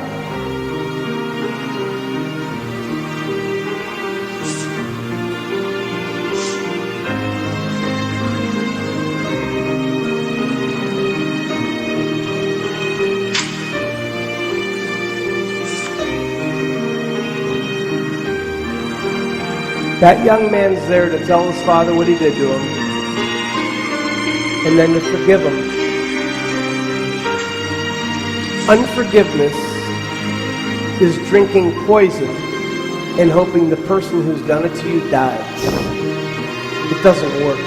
Speaker 2: That young man's there to tell his father what he did to him, and then to forgive him. Unforgiveness is drinking poison and hoping the person who's done it to you dies. It doesn't work.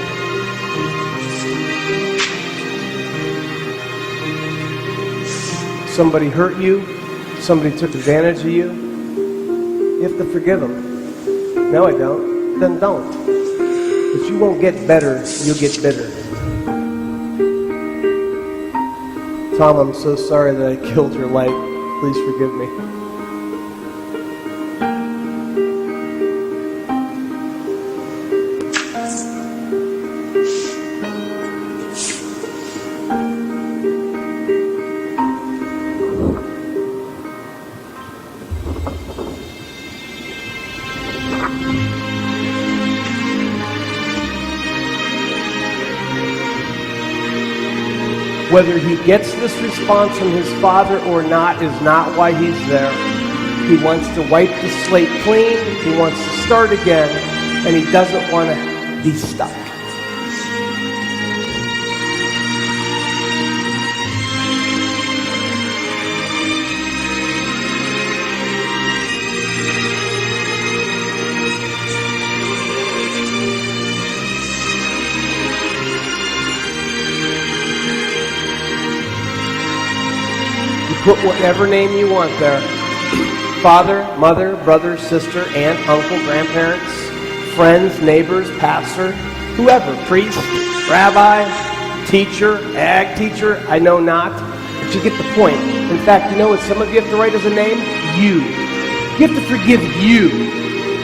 Speaker 2: Somebody hurt you, somebody took advantage of you, you have to forgive them. No, I don't. Then don't. But you won't get better, you'll get bitter. Tom, I'm so sorry that I killed your light. Please forgive me. Whether he gets this response from his father or not is not why he's there. He wants to wipe the slate clean, he wants to start again, and he doesn't want to be stuck. Put whatever name you want there. Father, mother, brother, sister, aunt, uncle, grandparents, friends, neighbors, pastor, whoever, priest, rabbi, teacher, ag teacher, I know not, but you get the point. In fact, you know what some of you have to write as a name? You. You have to forgive you.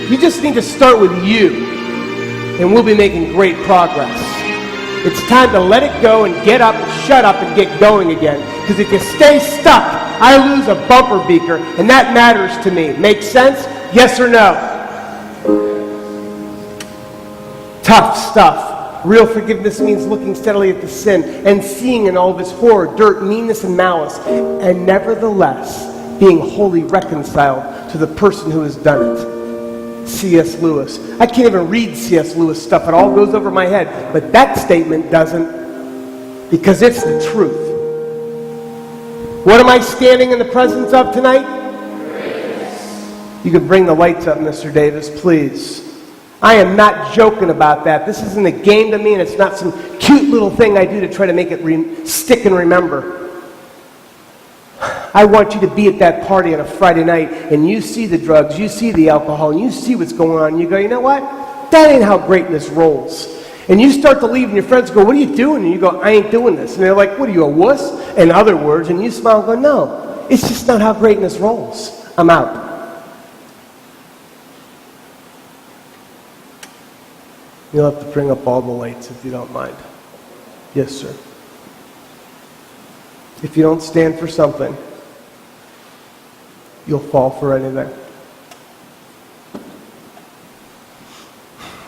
Speaker 2: You just need to start with you, and we'll be making great progress. It's time to let it go and get up, shut up, and get going again. Because if you stay stuck, I lose a bumper beaker, and that matters to me. Make sense? Yes or no? Tough stuff. Real forgiveness means looking steadily at the sin and seeing in all of its horror, dirt, meanness, and malice, and nevertheless being wholly reconciled to the person who has done it. C.S. Lewis. I can't even read C.S. Lewis stuff. It all goes over my head. But that statement doesn't, because it's the truth. What am I standing in the presence of tonight? You can bring the lights up, Mr. Davis, please. I am not joking about that. This isn't a game to me, and it's not some cute little thing I do to try to make it stick and remember. I want you to be at that party on a Friday night, and you see the drugs, you see the alcohol, and you see what's going on, and you go, you know what? That ain't how greatness rolls. And you start to leave and your friends go, what are you doing? And you go, I ain't doing this. And they're like, what are you, a wuss? In other words, and you smile and go, no, it's just not how greatness rolls. I'm out. You'll have to bring up all the lights if you don't mind. Yes, sir. If you don't stand for something, you'll fall for anything.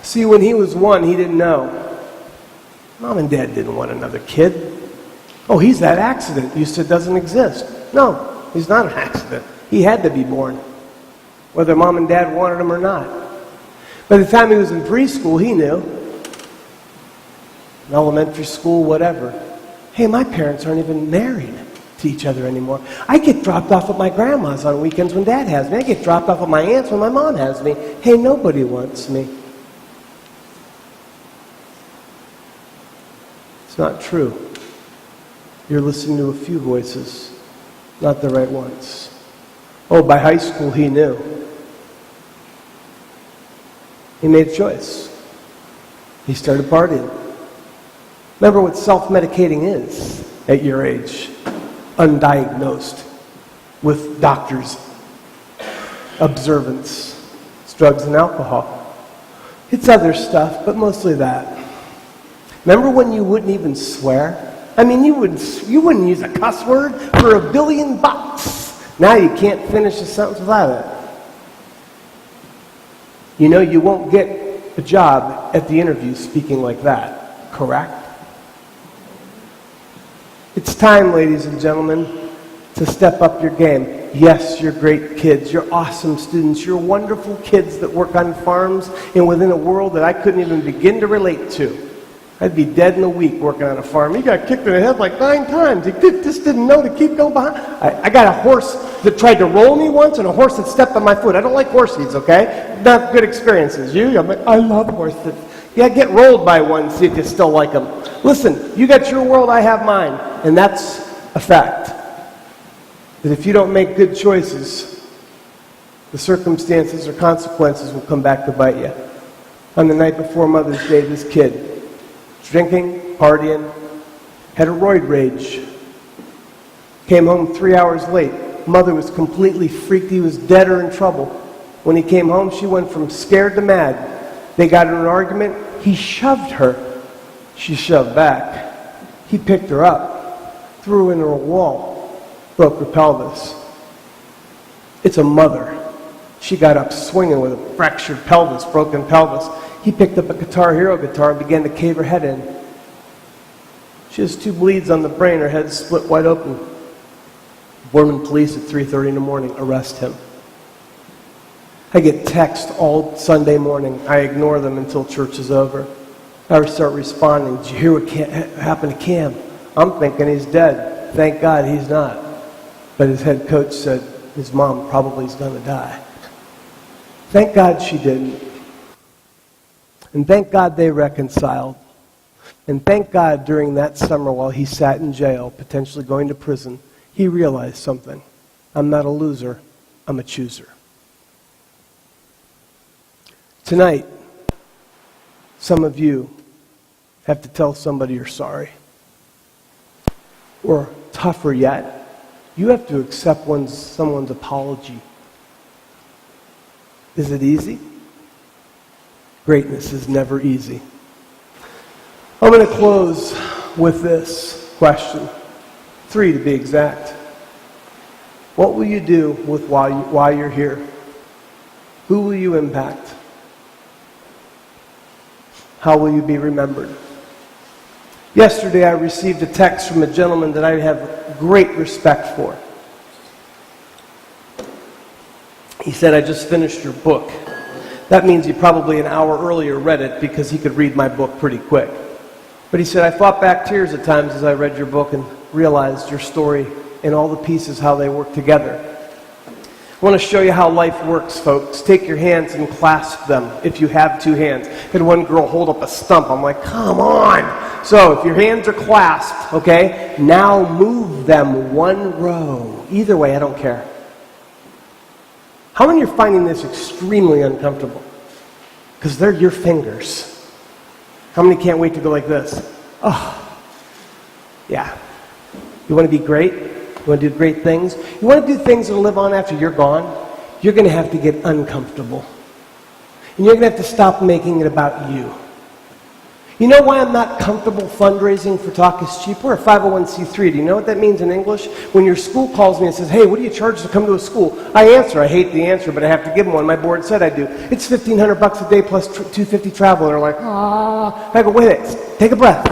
Speaker 2: See, when he was 1, he didn't know. Mom and Dad didn't want another kid. Oh, he's that accident you said doesn't exist. No, he's not an accident. He had to be born, whether Mom and Dad wanted him or not. By the time he was in preschool, he knew. In elementary school, whatever. Hey, my parents aren't even married to each other anymore. I get dropped off at my grandma's on weekends when Dad has me. I get dropped off at my aunt's when my mom has me. Hey, nobody wants me. It's not true. You're listening to a few voices, not the right ones. Oh, by high school, he knew. He made a choice. He started partying. Remember what self-medicating is at your age, undiagnosed, with doctors' observance. It's drugs and alcohol. It's other stuff, but mostly that. Remember when you wouldn't even swear? I mean, you wouldn't use a cuss word for $1 billion. Now you can't finish a sentence without it. You know you won't get a job at the interview speaking like that, correct? It's time, ladies and gentlemen, to step up your game. Yes, you're great kids. You're awesome students. You're wonderful kids that work on farms and within a world that I couldn't even begin to relate to. I'd be dead in a week working on a farm. He got kicked in the head like 9 times. He just didn't know to keep going behind. I got a horse that tried to roll me once and a horse that stepped on my foot. I don't like horses, okay? Not good experiences. You? I'm like, I love horses. Yeah, get rolled by one, see if you still like them. Listen, you got your world, I have mine. And that's a fact. That if you don't make good choices, the circumstances or consequences will come back to bite you. On the night before Mother's Day, this kid, drinking, partying, had a roid rage. Came home 3 hours late. Mother was completely freaked. He was dead or in trouble. When he came home, she went from scared to mad. They got in an argument. He shoved her. She shoved back. He picked her up, threw her into a wall, broke her pelvis. It's a mother. She got up swinging with a fractured pelvis, broken pelvis. He picked up a Guitar Hero guitar and began to cave her head in. She has 2 bleeds on the brain. Her head's split wide open. Boardman police at 3:30 in the morning arrest him. I get texts all Sunday morning. I ignore them until church is over. I start responding. Did you hear what happened to Cam? I'm thinking he's dead. Thank God he's not. But his head coach said his mom probably is going to die. Thank God she didn't. And thank God they reconciled. And thank God during that summer while he sat in jail, potentially going to prison, he realized something. I'm not a loser. I'm a chooser. Tonight, some of you have to tell somebody you're sorry. Or tougher yet, you have to accept someone's apology. Is it easy? Greatness is never easy. I'm going to close with this question. 3 to be exact. What will you do with while you're here? Who will you impact? How will you be remembered? Yesterday I received a text from a gentleman that I have great respect for. He said, I just finished your book. That means he probably an hour earlier read it because he could read my book pretty quick. But he said, I fought back tears at times as I read your book and realized your story and all the pieces, how they work together. I want to show you how life works, folks. Take your hands and clasp them if you have 2 hands. I had one girl hold up a stump. I'm like, come on. So if your hands are clasped, okay, now move them 1 row. Either way, I don't care. How many are finding this extremely uncomfortable? Because they're your fingers. How many can't wait to go like this? Oh, yeah. You want to be great? You want to do great things? You want to do things that will live on after you're gone? You're going to have to get uncomfortable. And you're going to have to stop making it about you. You know why I'm not comfortable fundraising for Talk is Cheap? We're a 501c3. Do you know what that means in English? When your school calls me and says, hey, what do you charge to come to a school? I answer. I hate the answer, but I have to give them one. My board said I do. It's $1,500 a day plus $250 travel. And they're like, ah. I go, wait, take a breath.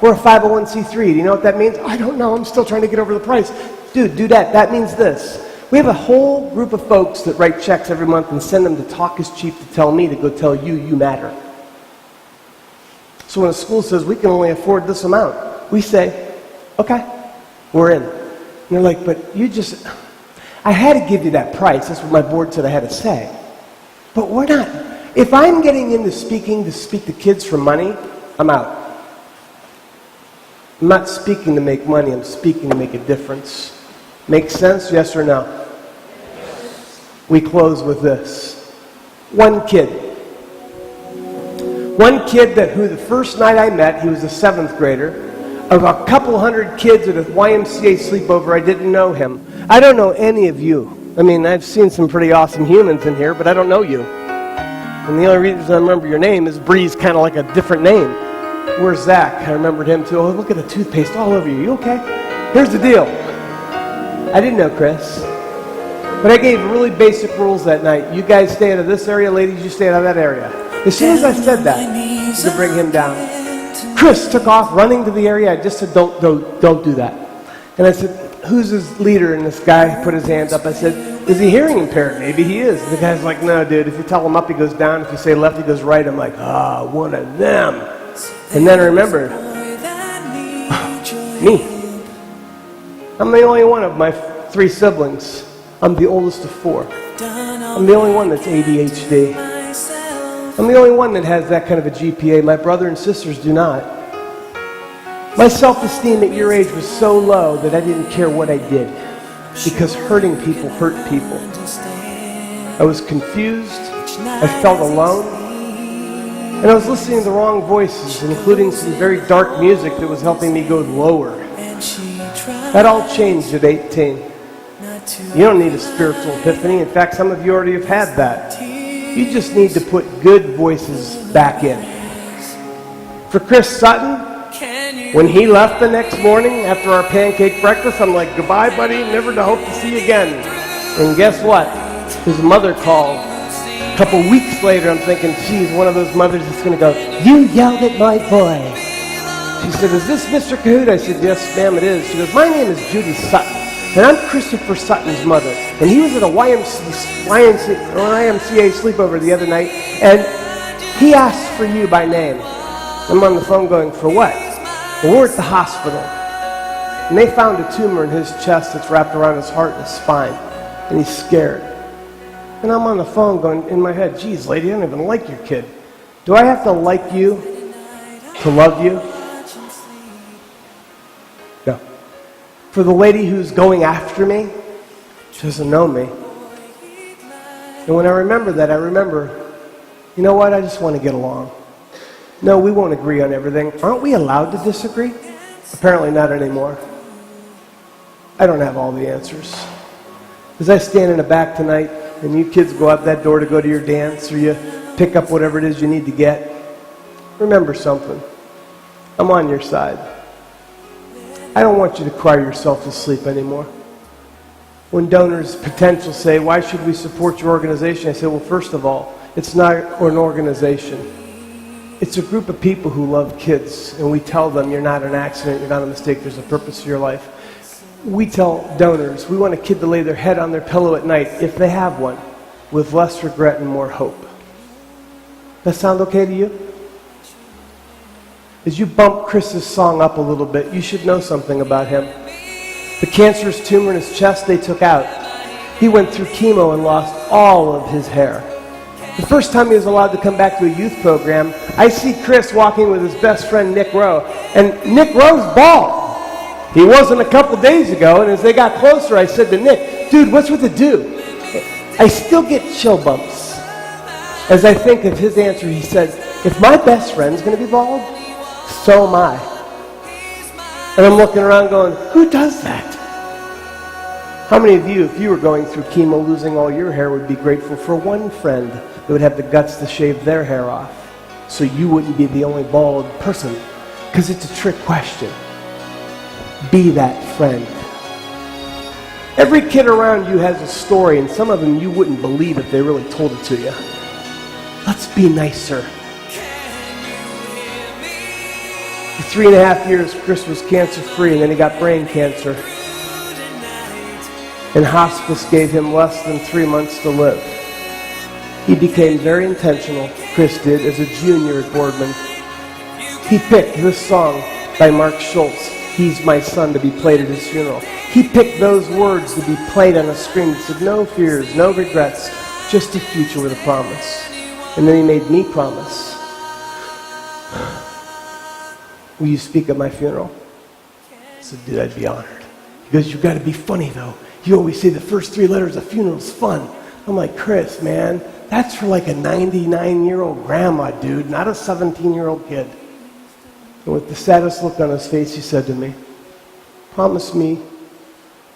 Speaker 2: We're a 501c3. Do you know what that means? I don't know. I'm still trying to get over the price. Dude, do that. That means this. We have a whole group of folks that write checks every month and send them to Talk is Cheap to tell me to go tell you, you matter. So when a school says, we can only afford this amount, we say, okay, we're in. And they're like, but I had to give you that price. That's what my board said I had to say. But we're not. If I'm getting into speaking to speak to kids for money, I'm out. I'm not speaking to make money. I'm speaking to make a difference. Make sense? Yes or no? We close with this. One kid that who the first night I met, he was a 7th grader. Of a couple hundred kids at a YMCA sleepover, I didn't know him. I don't know any of you. I mean, I've seen some pretty awesome humans in here, but I don't know you. And the only reason I remember your name is Bree's kind of like a different name. Where's Zach? I remembered him too. Oh, look at the toothpaste all over you. You okay? Here's the deal. I didn't know Chris. But I gave really basic rules that night. You guys stay out of this area, ladies, you stay out of that area. As soon as I said that, to bring him down, Chris took off running to the area. I just said, don't do that. And I said, who's his leader? And this guy put his hand up. I said, is he hearing impaired? Maybe he is. And the guy's like, no, dude. If you tell him up, he goes down. If you say left, he goes right. I'm like, one of them. And then I remembered, me. I'm the only one of my 3 siblings. I'm the oldest of 4. I'm the only one that's ADHD. I'm the only one that has that kind of a GPA. My brother and sisters do not. My self-esteem at your age was so low that I didn't care what I did, because hurting people hurt people. I was confused. I felt alone. And I was listening to the wrong voices, including some very dark music that was helping me go lower. That all changed at 18. You don't need a spiritual epiphany. In fact, some of you already have had that. You just need to put good voices back in. For Chris Sutton, when he left the next morning after our pancake breakfast, I'm like, goodbye, buddy, never to hope to see you again. And guess what? His mother called. A couple weeks later, I'm thinking, geez, one of those mothers that's going to go, you yelled at my boy. She said, is this Mr. Cahoot? I said, yes, ma'am, it is. She goes, my name is Judy Sutton. And I'm Christopher Sutton's mother. And he was at a YMCA sleepover the other night, and he asked for you by name. I'm on the phone going, for what? Well, we're at the hospital. And they found a tumor in his chest that's wrapped around his heart and his spine. And he's scared. And I'm on the phone going in my head, geez, lady, I don't even like your kid. Do I have to like you to love you? No. For the lady who's going after me, she doesn't know me. And when I remember that, I remember, you know what, I just want to get along. No, we won't agree on everything. Aren't we allowed to disagree? Apparently not anymore. I don't have all the answers. As I stand in the back tonight, and you kids go out that door to go to your dance, or you pick up whatever it is you need to get, remember something. I'm on your side. I don't want you to cry yourself to sleep anymore. When donors potential say, why should we support your organization? I say, well, first of all, it's not an organization. It's a group of people who love kids, and we tell them you're not an accident, you're not a mistake, there's a purpose to your life. We tell donors, we want a kid to lay their head on their pillow at night, if they have one, with less regret and more hope. That sound okay to you? As you bump Chris's song up a little bit, you should know something about him. The cancerous tumor in his chest they took out. He went through chemo and lost all of his hair. The first time he was allowed to come back to a youth program, I see Chris walking with his best friend Nick Rowe, and Nick Rowe's bald. He wasn't a couple days ago, and as they got closer, I said to Nick, dude, what's with the do? I still get chill bumps. As I think of his answer, he said, If my best friend's going to be bald, so am I. And I'm looking around going, who does that? How many of you, if you were going through chemo, losing all your hair, would be grateful for one friend that would have the guts to shave their hair off so you wouldn't be the only bald person? Because it's a trick question. Be that friend. Every kid around you has a story, and some of them you wouldn't believe if they really told it to you. Let's be nicer. For 3.5 years, Chris was cancer-free, and then he got brain cancer. And hospice gave him less than 3 months to live. He became very intentional, Chris did, as a junior at Boardman. He picked this song by Mark Schultz, He's My Son, to be played at his funeral. He picked those words to be played on a screen that said, no fears, no regrets, just a future with a promise. And then he made me promise. Will you speak at my funeral? I said, dude, I'd be honored. He goes, you've got to be funny, though. You always say the first 3 letters of funeral's fun. I'm like, Chris, man, that's for like a 99-year-old grandma, dude, not a 17-year-old kid. And with the saddest look on his face, he said to me, promise me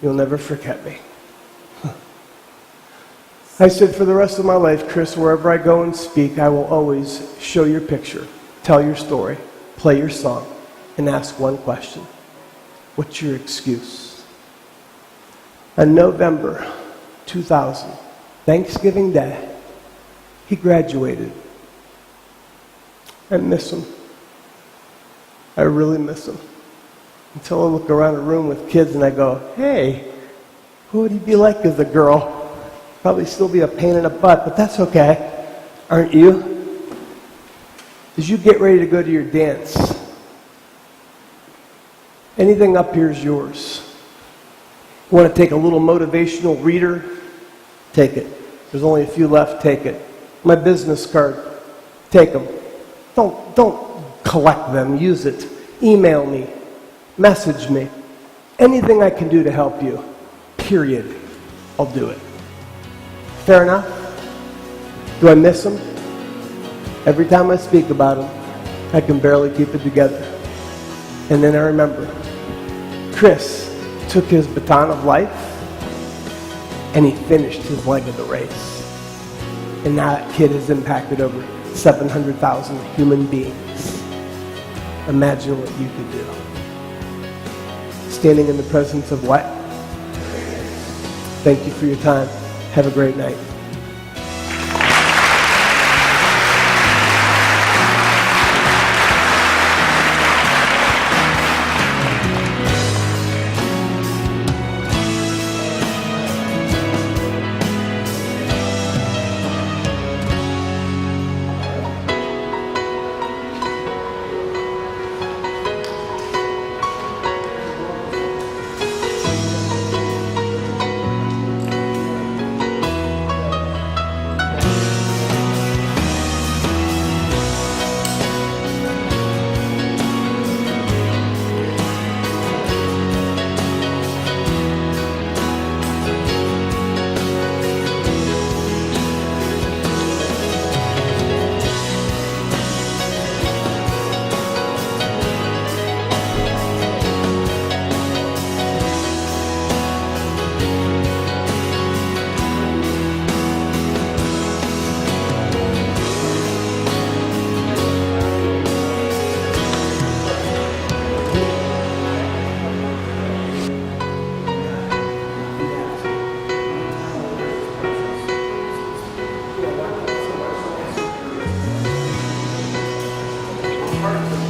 Speaker 2: you'll never forget me. I said, for the rest of my life, Chris, wherever I go and speak, I will always show your picture, tell your story, play your song, and ask one question. What's your excuse? On November 2000, Thanksgiving Day, he graduated. I miss him. I really miss him. Until I look around a room with kids and I go, hey, who would he be like as a girl? Probably still be a pain in the butt, but that's okay. Aren't you? As you get ready to go to your dance, anything up here is yours. You want to take a little motivational reader? Take it. There's only a few left, take it. My business card, take them. Don't collect them, use it. Email me, message me. Anything I can do to help you, period, I'll do it. Fair enough? Do I miss him? Every time I speak about him, I can barely keep it together. And then I remember, Chris took his baton of life and he finished his leg of the race. And now that kid has impacted over 700,000 human beings. Imagine what you could do. Standing in the presence of what? Thank you for your time. Have a great night. Heart